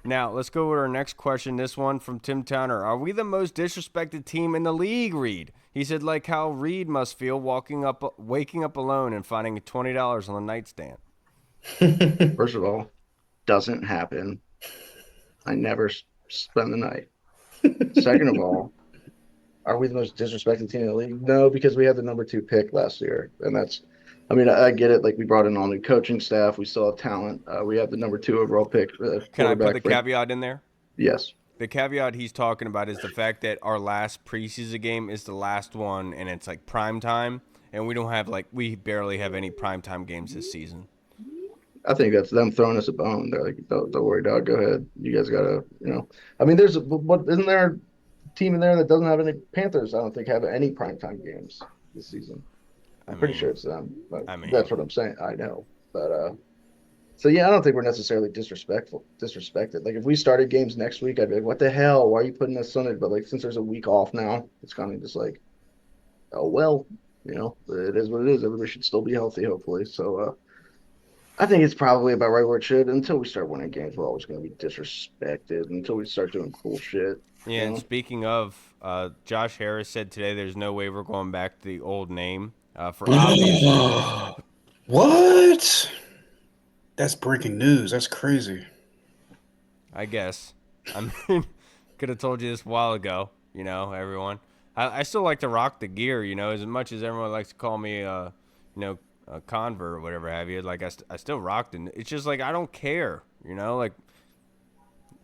Now, let's go with our next question. This one from Tim Towner. Are we the most disrespected team in the league, Reed? He said, like how Reed must feel waking up alone and finding $20 on the nightstand. First of all, doesn't happen. I never spend the night. Second of all, are we the most disrespected team in the league? No, because we had the number 2 pick last year. And I get it. Like, we brought in all new coaching staff. We still have talent. We have the number 2 overall pick. Can I put the caveat in there? Yes. The caveat he's talking about is the fact that our last preseason game is the last one, and it's like prime time, and we barely have any primetime games this season. I think that's them throwing us a bone. They're like, don't worry, dog. Go ahead. You guys gotta, I mean, isn't there a team in there that doesn't have any Panthers? I don't think have any primetime games this season. I'm pretty sure it's them. But that's what I'm saying. I know, but so yeah, I don't think we're necessarily disrespected. Like, if we started games next week, I'd be like, what the hell? Why are you putting us on it? But like, since there's a week off now, it's kind of just like, oh well, it is what it is. Everybody should still be healthy, hopefully. So I think it's probably about right where it should. Until we start winning games, we're always going to be disrespected. Until we start doing cool shit. Yeah, and speaking of, Josh Harris said today there's no way we're going back to the old name for obvious reasons. What? That's breaking news. That's crazy. I guess. I mean, could have told you this a while ago, everyone. I still like to rock the gear, as much as everyone likes to call me, a convert or whatever have you. Like, I still rocked it. It's just like, I don't care, like,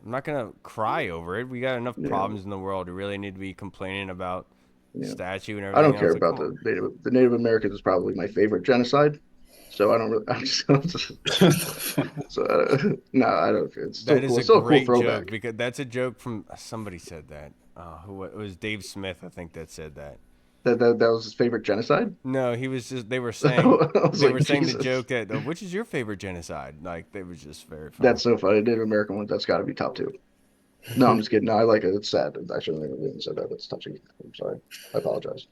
I'm not going to cry over it. We got enough problems in the world to really need to be complaining about statue and everything. I don't care about the Native Americans is probably my favorite genocide. So I don't really. No, I don't. It's still that cool. is It's still a great cool joke because that's a joke from somebody said that. It was Dave Smith, I think, that said that. That was his favorite genocide. No, he was just. I was They were like, saying the Jesus, joke that which is your favorite genocide? Like it was just very funny. that's so funny. Native American one, that's got to be top two. No, I'm just kidding. No, I like it. It's sad. I shouldn't have even said that. That's touching. I'm sorry. I apologize.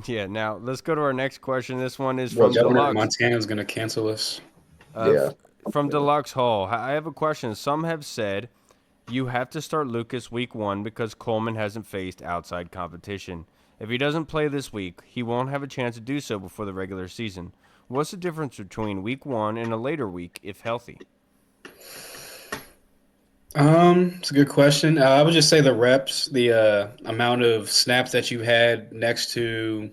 Yeah. Now let's go to our next question. This one is Well, from Governor Deluxe. Montana's gonna cancel us. Uh, Yeah. f- from Deluxe Hall. I have a question. Some have said you have to start Lucas week 1 because Coleman hasn't faced outside competition. If he doesn't play this week, he won't have a chance to do so before the regular season. What's the difference between week 1 and a later week if healthy? It's a good question. I would just say the reps, the amount of snaps that you had next to,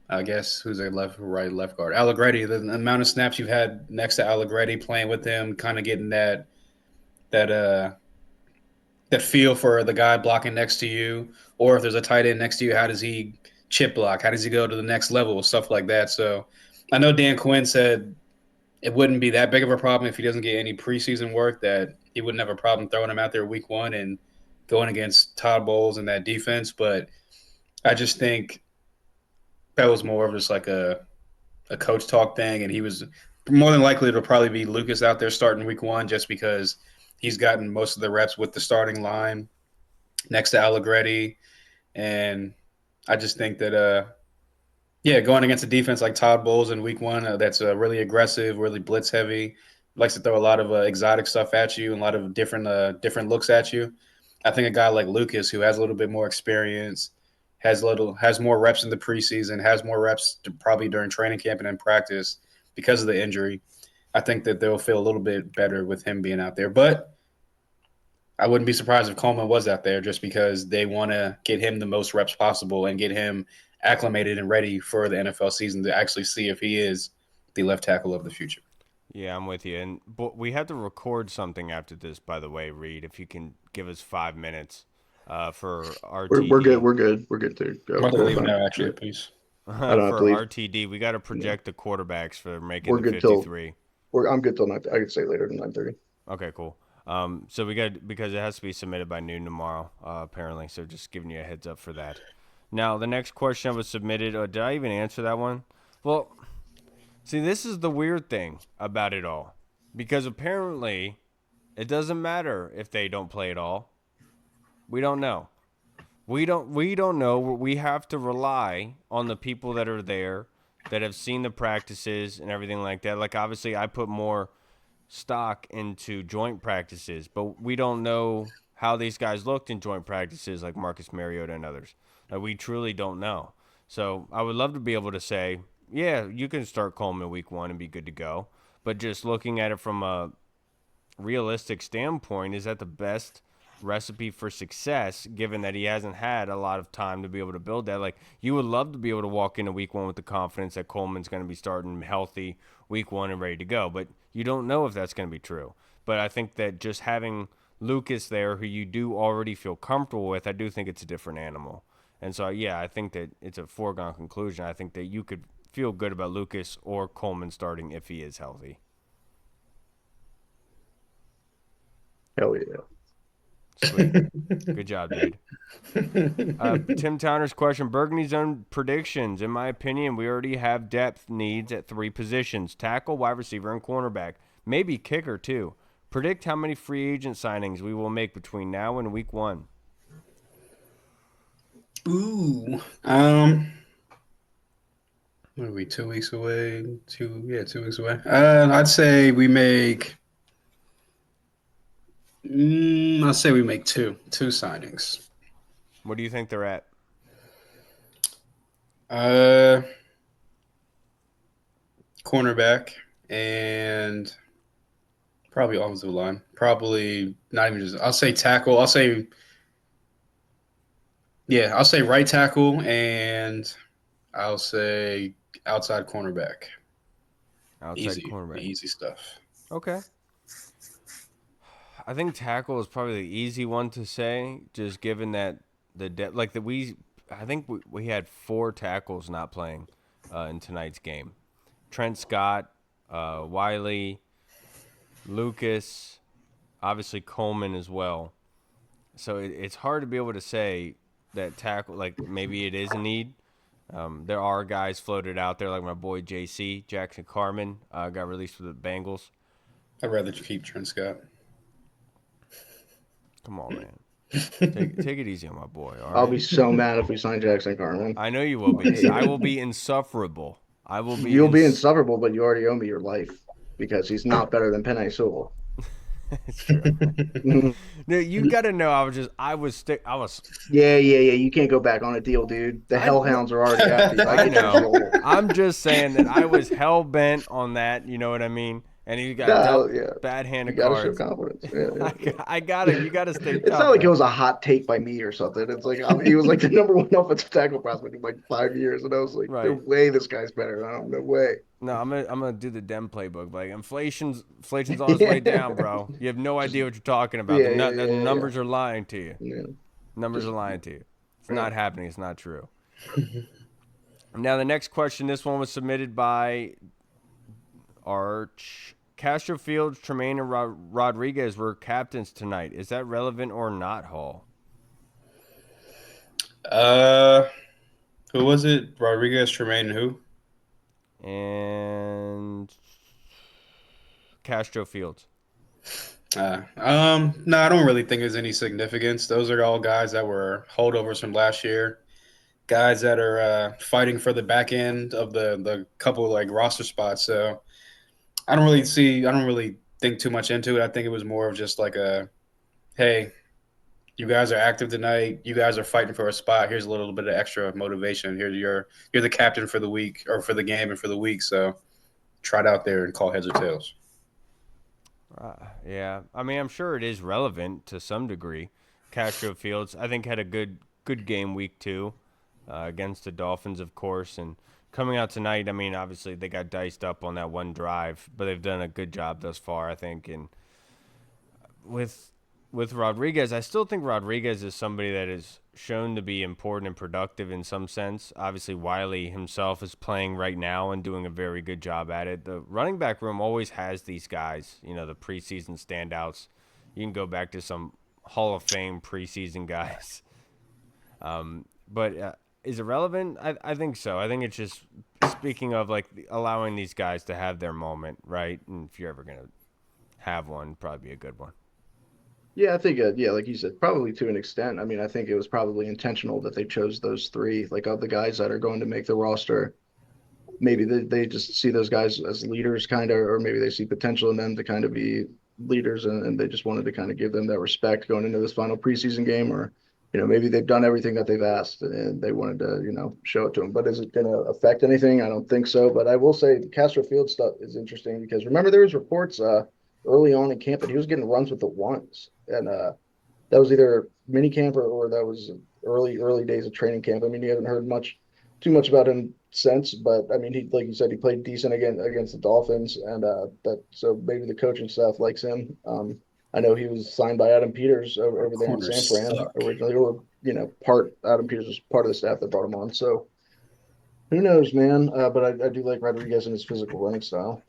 I guess, who's a left guard? Allegretti. The amount of snaps you've had next to Allegretti, playing with him, kind of getting that uh that feel for the guy blocking next to you, or if there's a tight end next to you, how does he chip block? How does he go to the next level? Stuff like that. So I know Dan Quinn said it wouldn't be that big of a problem if he doesn't get any preseason work, that he wouldn't have a problem throwing him out there week 1 and going against Todd Bowles and that defense. But I just think that was more of just like a coach talk thing. And he was more than likely it'll probably be Lucas out there starting week 1 just because he's gotten most of the reps with the starting line next to Allegretti. And I just think that, yeah, going against a defense like Todd Bowles in week 1, that's really aggressive, really blitz heavy, likes to throw a lot of exotic stuff at you and a lot of different looks at you. I think a guy like Lucas, who has a little bit more experience, has more reps in the preseason, has more reps probably during training camp and in practice because of the injury. I think that they'll feel a little bit better with him being out there. But I wouldn't be surprised if Coleman was out there just because they want to get him the most reps possible and get him acclimated and ready for the NFL season to actually see if he is the left tackle of the future. Yeah, I'm with you. And but we have to record something after this, by the way, Reed. If you can give us 5 minutes for We're good. RTD. We're good. We're good to I'm go. about to We're leave fine. now, actually, please. I don't have to For leave. RTD, we got to Yeah. project the quarterbacks for making We're the good till 53. I'm good till 9. I could say later than 9:30. Okay, cool. So we got because it has to be submitted by noon tomorrow, apparently. So just giving you a heads up for that. Now the next question was submitted. Did I even answer that one? Well, see, this is the weird thing about it all, because apparently it doesn't matter if they don't play at all. We don't know. We don't know. We have to rely on the people that are there, that have seen the practices and everything like that. Like obviously, I put more stock into joint practices, but we don't know how these guys looked in joint practices, like Marcus Mariota and others. Like we truly don't know. So I would love to be able to say, yeah, you can start Coleman week 1 and be good to go. But just looking at it from a realistic standpoint, is that the best recipe for success, given that he hasn't had a lot of time to be able to build that? Like, you would love to be able to walk into week 1 with the confidence that Coleman's going to be starting healthy week 1 and ready to go, but you don't know if that's going to be true. But I think that just having Lucas there, who you do already feel comfortable with, I do think it's a different animal. And so, yeah, I think that it's a foregone conclusion. I think that you could feel good about Lucas or Coleman starting if he is healthy. Hell yeah. Sweet. Good job, dude. Tim Towner's question: Burgundy's own predictions. In my opinion, we already have depth needs at 3 positions: tackle, wide receiver, and cornerback. Maybe kicker, too. Predict how many free agent signings we will make between now and week 1. Ooh. What are we, 2 weeks away? 2 weeks away. I'd say we make. I'll say we make two signings. What do you think they're at? Uh, Cornerback and probably offensive line. Probably not even just. I'll say tackle. I'll say right tackle, and I'll say outside cornerback. Outside Easy, the cornerback. easy stuff. Okay. I think tackle is probably the easy one to say, just given that the depth, like that I think we had 4 tackles not playing in tonight's game. Trent Scott, Wiley, Lucas, obviously Coleman as well. So it's hard to be able to say that tackle, like maybe it is a need, There are guys floated out there like my boy JC, Jackson Carman, got released with the Bengals. I'd rather keep Trent Scott. Come on, man. Take it easy on my boy, all I'll be right? so mad if we sign Jackson Carman. I know you will be. I will be insufferable. You'll be insufferable, but you already owe me your life because he's not better than Penei Sewell. It's true. No, you got to know. I was. Yeah. You can't go back on a deal, dude. The hellhounds are already after you. I know. I'm just saying that I was hell bent on that. You know what I mean? And you got bad hand of cards. You gotta show confidence. Yeah. I got it. You got to stay tough. It's not like it was a hot take by me or something. It's like he was like the number one offensive tackle prospect in like 5 years, and I was like, no way, this guy's better. No way. No, I'm gonna do the Dem playbook. Like inflation's on its way down, bro. You have no idea what you're talking about. The numbers are lying to you. Yeah. Numbers are lying to you. It's not happening. It's not true. Now the next question. This one was submitted by Arch. Castro Fields, Tremaine, and Rodriguez were captains tonight. Is that relevant or not, Hall? Who was it? Rodriguez, Tremaine, and who? And Castro Fields. No, I don't really think there's any significance. Those are all guys that were holdovers from last year. Guys that are fighting for the back end of the couple like roster spots. So I don't really think too much into it. I think it was more of just like hey, you guys are active tonight. You guys are fighting for a spot. Here's a little bit of extra motivation. You're the captain for the week or for the game and for the week. So try it out there and call heads or tails. Yeah, I mean, I'm sure it is relevant to some degree. Castro Fields, I think, had a good game week 2 against the Dolphins, of course, and coming out tonight. I mean, obviously they got diced up on that one drive, but they've done a good job thus far, I think. And with Rodriguez, I still think Rodriguez is somebody that is shown to be important and productive in some sense. Obviously, Wiley himself is playing right now and doing a very good job at it. The running back room always has these guys, the preseason standouts. You can go back to some Hall of Fame preseason guys. But is it relevant? I think so. I think it's just speaking of like allowing these guys to have their moment, right? And if you're ever going to have one, probably be a good one. Yeah, I think, like you said, probably to an extent. I mean, I think it was probably intentional that they chose those 3, like of the guys that are going to make the roster. Maybe they just see those guys as leaders kind of, or maybe they see potential in them to kind of be leaders, and they just wanted to kind of give them that respect going into this final preseason game, or, maybe they've done everything that they've asked and they wanted to, show it to them. But is it going to affect anything? I don't think so. But I will say the Castro Field stuff is interesting because remember there was reports early on in camp that he was getting runs with the ones. And that was either mini camp or that was early days of training camp. I mean, you haven't heard too much about him since, but I mean, he, like you said, he played decent against the Dolphins, and so maybe the coaching staff likes him. I know he was signed by Adam Peters over there in San Fran originally, or Adam Peters was part of the staff that brought him on. So who knows, man? But I do like Rodriguez and his physical running style.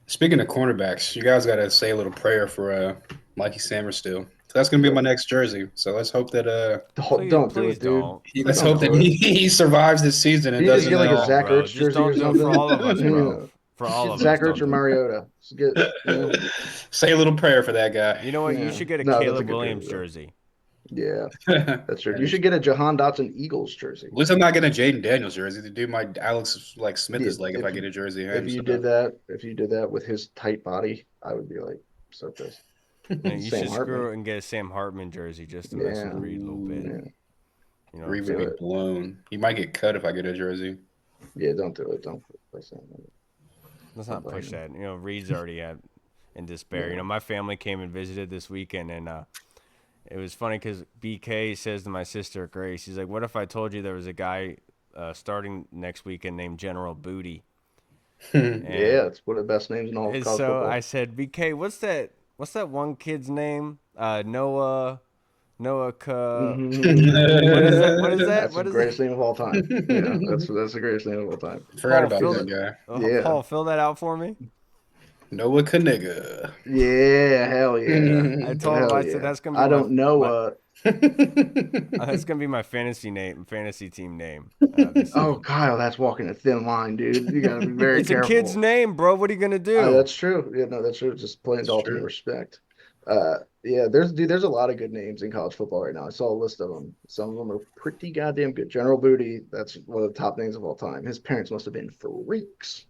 Speaking of cornerbacks, you guys got to say a little prayer for Mikey Samerstill. So that's going to be my next jersey. So let's hope that don't do it, dude. Let's hope that he survives this season and doesn't get like a Zach Ertz jersey or something. For all of us, bro. For all of us. Zach Ertz or Mariota. Say a little prayer for that guy. You know what? You should get a Caleb Williams jersey. Yeah, that's true. You should get a Jahan Dotson Eagles jersey. At least I'm not getting a Jaden Daniels jersey. To do my Alex Smith is like if I get a jersey. If you did that with his tight body, I would be like so pissed. You should screw it and get a Sam Hartman jersey just to mess with Reed a little bit. Yeah. Reed would be blown. He might get cut if I get a jersey. Yeah, don't do it. Don't push that. Let's not push that. Reed's already in despair. Yeah. My family came and visited this weekend, and it was funny because BK says to my sister Grace, he's like, "What if I told you there was a guy starting next weekend named General Booty?" Yeah, it's one of the best names in all of college football. I said, "BK, what's that one kid's name? Noah. Mm-hmm. What is that? That's the greatest name of all time. Yeah, that's the greatest name of all time. Forgot about that guy. Paul, fill that out for me. Noah Kaniga. Yeah, hell yeah, I told him, hell I said yeah. that's gonna be I don't know. my that's gonna be my fantasy team name this Oh, season. Kyle, that's walking a thin line, dude. You gotta be very It's a kid's careful. name, bro. What are you gonna do? That's true. Yeah, no, that's true. Just plain It's ultimate true. respect. Yeah, there's a lot of good names in college football right now. I saw a list of them. Some of them are pretty goddamn good. General Booty, that's one of the top names of all time. His parents must have been freaks.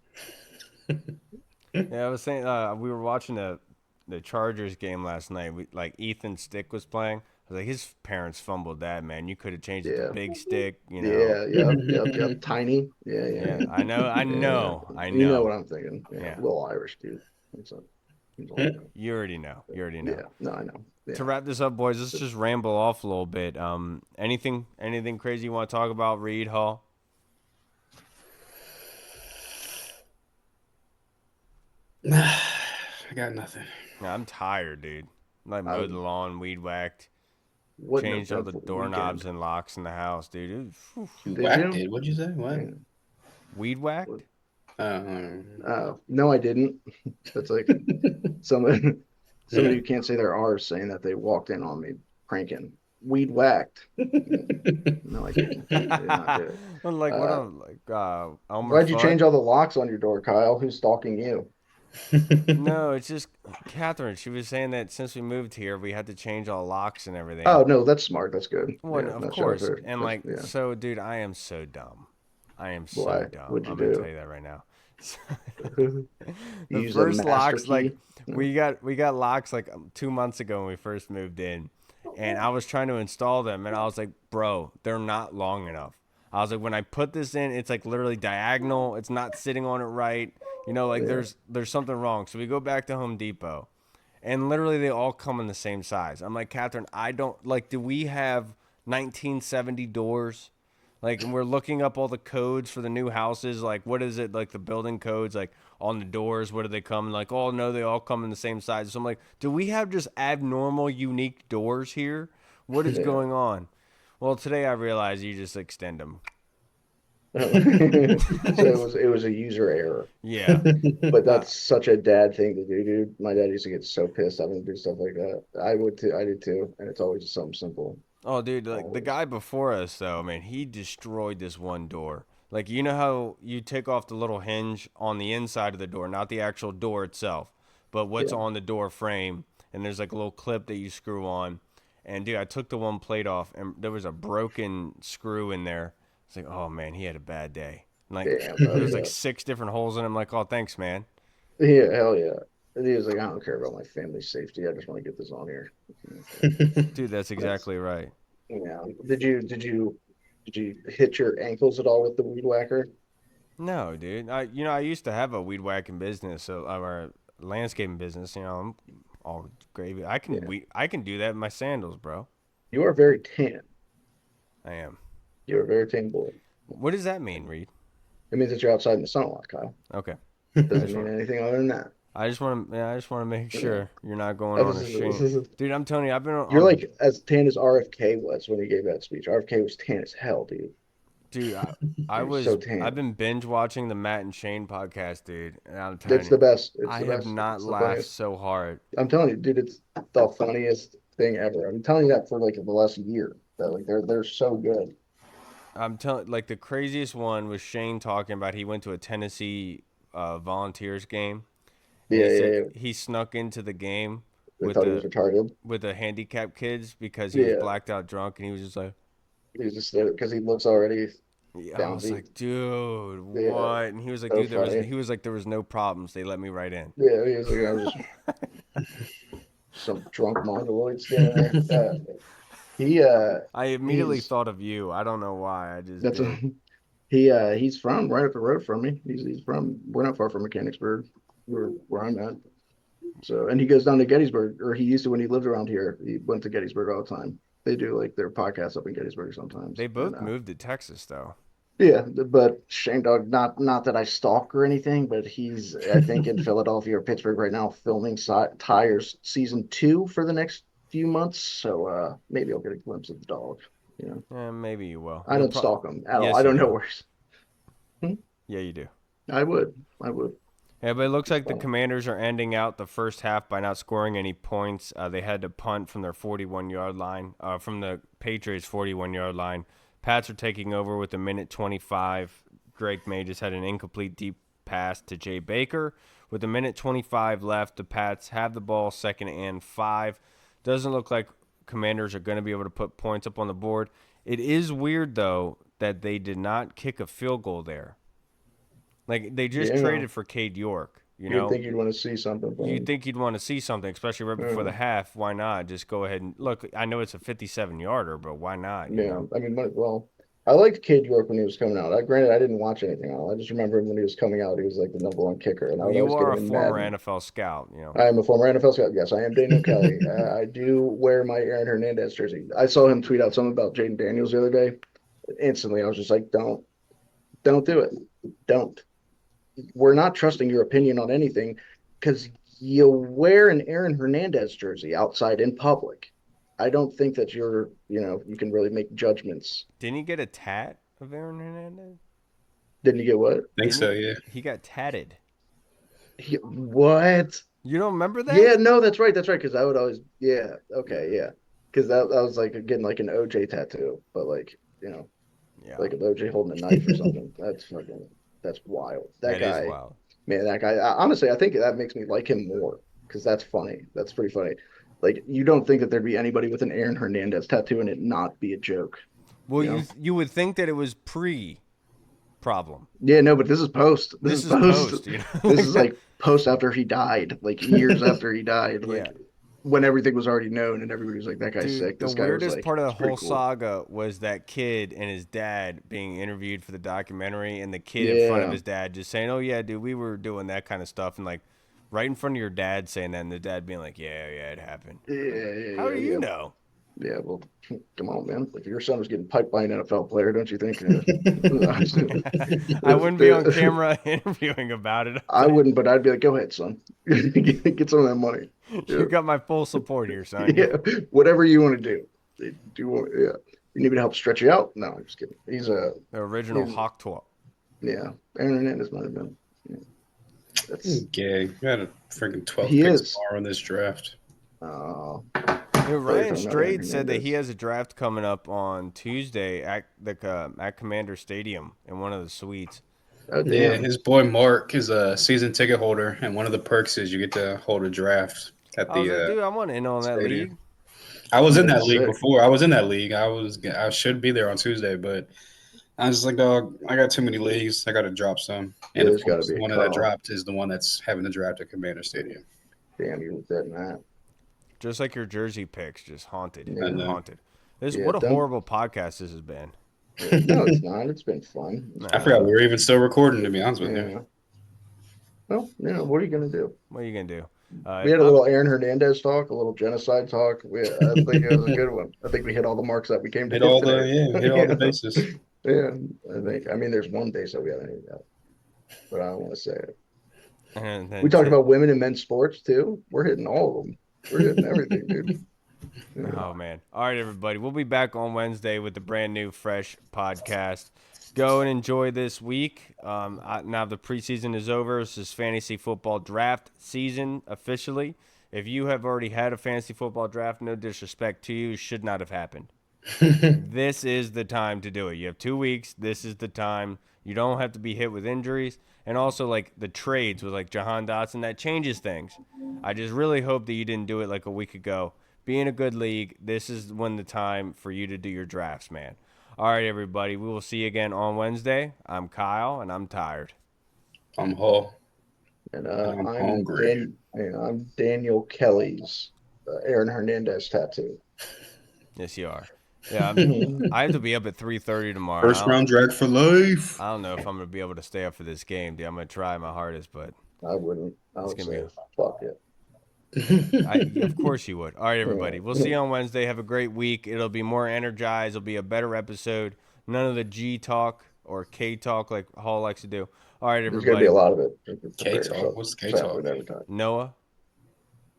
Yeah, I was saying we were watching the Chargers game last night. Like Ethan Stick was playing. I was like, his parents fumbled that, man. You could have changed it to Yeah, Big Stick, yeah, yep. Tiny. Yeah, Yeah, yeah, I know, I yeah. know, I You know what know. I'm thinking. Yeah, Yeah, little Irish dude. That's a, he's all good. you already know. You already know. Yeah, no, I know. To Yeah. wrap this up, boys, let's just ramble off a little bit. Anything crazy you want to talk about? Reed Hall. I got nothing. Nah, I'm tired, dude. Like I mowed the lawn, weed whacked, what an changed all the eventful doorknobs weekend. and locks in the house, dude. You Did whacked you? it. What'd you say? What? Yeah. Weed whacked? No, I didn't. That's like somebody somebody who can't say their R's saying that they walked in on me pranking. Weed whacked. No, I didn't. I did not do it. I'm like, what Uh, up? Like, Elmer Why'd you Fudd? change all the locks on your door, Kyle? Who's stalking you? No, it's just Catherine. She was saying that since we moved here, we had to change all locks and everything. Oh no, that's smart. That's good. Well, Yeah, of no, shout out to course. her. And That's, like, yeah. so, dude, I am so dumb. I am so Why? dumb. What'd you I'm gonna tell do? you that right now. You The use a first master locks, like, key. we got locks like 2 months ago when we first moved in, and I was trying to install them, and I was like, bro, they're not long enough. I was like, when I put this in, it's like literally diagonal. It's not sitting on it right. Like Yeah. there's something wrong. So we go back to Home Depot, and literally they all come in the same size. I'm like, Catherine, I don't like. Do we have 1970 doors? Like, and we're looking up all the codes for the new houses. Like, what is it? Like the building codes, like on the doors, what do they come? Like, oh no, they all come in the same size. So I'm like, do we have just abnormal, unique doors here? What is Yeah. going on? Well, today I realized you just extend them. So it was a user error. Yeah. But Uh, that's such a dad thing to do, dude. My dad used to get so pissed having to do stuff like that. I would too. I did too. And it's always just something simple. Oh, dude, like the Always. guy before us, though, man, he destroyed this one door. Like, you know how you take off the little hinge on the inside of the door, not the actual door itself, but what's Yeah. on the door frame, and there's like a little clip that you screw on. And dude, I took the one plate off, and there was a broken screw in there. It's like, oh man, he had a bad day. Like, Yeah, bro. there was like Yeah. 6 different holes in him. Like, oh, thanks, man. Yeah, hell yeah. And he was like, I don't care about my family's safety. I just want to get this on here. Dude, that's That's exactly right. yeah. Did you hit your ankles at all with the weed whacker? No, dude. I used to have a weed whacking business, or a landscaping business. I'm all gravy. Yeah. I can do that with my sandals, bro. You are very tan. I am. You're a very tan boy. What does that mean, Reed? It means that you're outside in the sun a lot, Kyle. Okay. I Doesn't just mean want. anything other than that. I just want to make Yeah. sure you're not going on a shame, dude. I'm telling you, I've been You're on, like as tan as RFK was when he gave that speech. RFK was tan as hell, dude. dude. He was so I've tan. been binge watching the Matt and Shane podcast, dude, and I'm telling It's you, the best. It's I the have best. not It's the laughed funniest. so hard. I'm telling you, dude, it's the funniest thing ever. I'm telling you that for like the last year. That like they're so good. I'm telling, like, the craziest one was Shane talking about he went to a Tennessee Volunteers game, and Yeah, he yeah, said yeah. he snuck into the game They with thought he was the retarded. handicapped kids because he was Yeah, blacked out drunk, and he was just like, he was just there because he looks already yeah, I was bouncy. like, dude, Yeah, what? And he was like, so dude, funny. there was no problems. They let me right in. Yeah, he was like, I was just some drunk mongoloid standing there. He I immediately he's thought of you. I don't know why. I just that's a did. he's from right up the road from me. He's from we're not far from Mechanicsburg, where I'm at. So and he goes down to Gettysburg, or he used to when he lived around here. He went to Gettysburg all the time. They do like their podcasts up in Gettysburg sometimes. They And both moved to Texas, though. yeah, but Shane Dog, not that I stalk or anything, but he's I think in Philadelphia or Pittsburgh right now filming Tires season 2 for the next few months. So maybe I'll get a glimpse of the dog. You know, Maybe you will. I don't stalk him at all. I Yes, you don't know do. where he's. Hmm? Yeah, you do. I would. I would. Yeah, but it looks like the Commanders are ending out the first half by not scoring any points. They had to punt from their 41-yard line, from the Patriots' 41-yard line. Pats are taking over with a minute 25. Drake May just had an incomplete deep pass to Jay Baker. With a minute 25 left, the Pats have the ball, 2nd and 5. Doesn't look like Commanders are going to be able to put points up on the board. It is weird, though, that they did not kick a field goal there. Like, they just traded for Cade York, You'd think you'd want to see something. You'd think you'd want to see something, especially right before the half. Why not? Just go ahead and look. I know it's a 57-yarder, but why not? You know? I mean, well, I liked Cade York when he was coming out. Granted, I didn't watch anything on him. I just remember him when he was coming out. He was like the #1 kicker. And you are a former NFL scout. I am a former NFL scout. Yes, I am Daniel Kelly. I do wear my Aaron Hernandez jersey. I saw him tweet out something about Jaden Daniels the other day. Instantly, I was just like, don't do it. Don't. We're not trusting your opinion on anything because you wear an Aaron Hernandez jersey outside in public. I don't think that you can really make judgments. Didn't he get a tat of Aaron Hernandez? Didn't he get what? I think so, yeah. He got tatted. What? You don't remember that? Yeah, no, that's right. Because I would always, yeah, okay, yeah. Because that was like getting like an OJ tattoo, but like, like an OJ holding a knife or something. That's wild. That guy is wild. Man, that guy, honestly, I think that makes me like him more because that's funny. That's pretty funny. Like, you don't think that there'd be anybody with an Aaron Hernandez tattoo and it not be a joke. Well, you would think that it was problem. Yeah, no, but this is post. This is post. This is like post after he died, like years after he died, like when everything was already known and everybody was like, "That guy's sick." This guy was like, the weirdest part of the whole cool. saga was that kid and his dad being interviewed for the documentary, and the kid in front of his dad just saying, "Oh yeah, dude, we were doing that kind of stuff," and like right in front of your dad saying that, and the dad being like, "Yeah, it happened." Yeah. How do you know? Yeah, well, come on, man. If your son was getting piped by an NFL player, don't you think? I wouldn't be on camera interviewing about it. I wouldn't, but I'd be like, go ahead, son. Get some of that money. You got my full support here, son. Yeah, whatever you want to do. You need me to help stretch you out? No, I'm just kidding. He's the original Hawk Talk. Yeah, Aaron Hernandez might have been. Yeah. That's gay. You got a freaking 12 picks tomorrow in this draft. Oh. Ryan Straight said that he has a draft coming up on Tuesday at Commander Stadium in one of the suites. Oh, yeah, his boy Mark is a season ticket holder, and one of the perks is you get to hold a draft at the. Dude, I want in on that league. I was in that league before. I was in that league. I should be there on Tuesday, but I was like, dog, I got too many leagues. I got to drop some. And of course, the one that dropped is the one that's having the draft at Commander Stadium. Damn, you looked at that. Just like your jersey picks, just haunted. Yeah. Haunted. What a horrible podcast this has been. No, it's not. It's been fun. I forgot we were even still recording, to be honest with you. Well, what are you going to do? What are you going to do? We had a little Aaron Hernandez talk, a little genocide talk. I think it was a good one. I think we hit all the marks that we came to hit all the bases. Yeah, I mean, there's one base that we haven't hit yet, but I don't want to say it. We talked about women and men's sports, too. We're hitting all of them. We're hitting everything, dude. Yeah. Oh, man. All right, everybody. We'll be back on Wednesday with the brand new, fresh podcast. Go and enjoy this week. Now the preseason is over. This is fantasy football draft season officially. If you have already had a fantasy football draft, no disrespect to you, should not have happened. This is the time to do it. You have 2 weeks. This is the time. You don't have to be hit with injuries. And also, like, the trades with, like, Jahan Dotson, that changes things. I just really hope that you didn't do it, like, a week ago. Be in a good league. This is when the time for you to do your drafts, man. All right, everybody. We will see you again on Wednesday. I'm Kyle, and I'm tired. I'm Hull. And I'm hungry. I'm Daniel Kelly's Aaron Hernandez tattoo. Yes, you are. Yeah, I have to be up at 3:30 tomorrow. First round drag for life. I don't know if I'm going to be able to stay up for this game, dude. I'm going to try my hardest, but I wouldn't. I would say, fuck it. Of course you would. All right, everybody. We'll see you on Wednesday. Have a great week. It'll be more energized. It'll be a better episode. None of the G talk or K talk like Hall likes to do. All right, everybody. There's going to be a lot of it. K talk? What's K talk? Noah?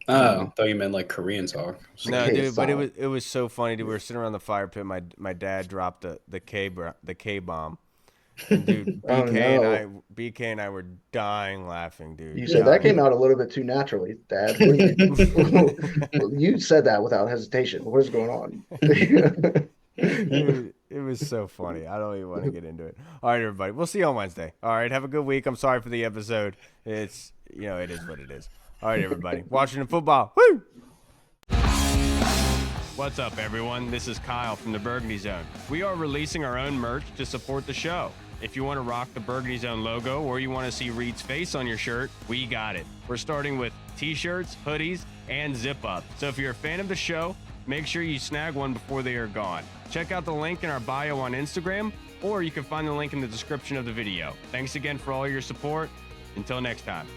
Oh, I thought you meant like Korean talk. No, dude, but it was so funny. Dude, we were sitting around the fire pit. My dad dropped the K bomb, And dude, Oh, no. BK and I were dying laughing, dude. You said that Dying. came out a little bit too naturally, Dad. You said that without hesitation. What is going on? It was so funny. I don't even want to get into it. All right, everybody. We'll see you on Wednesday. All right, have a good week. I'm sorry for the episode. It's, it is what it is. All right, everybody. Washington football. Woo! What's up, everyone? This is Kyle from the Burgundy Zone. We are releasing our own merch to support the show. If you want to rock the Burgundy Zone logo or you want to see Reed's face on your shirt, we got it. We're starting with t-shirts, hoodies, and zip-up. So if you're a fan of the show, make sure you snag one before they are gone. Check out the link in our bio on Instagram, or you can find the link in the description of the video. Thanks again for all your support. Until next time.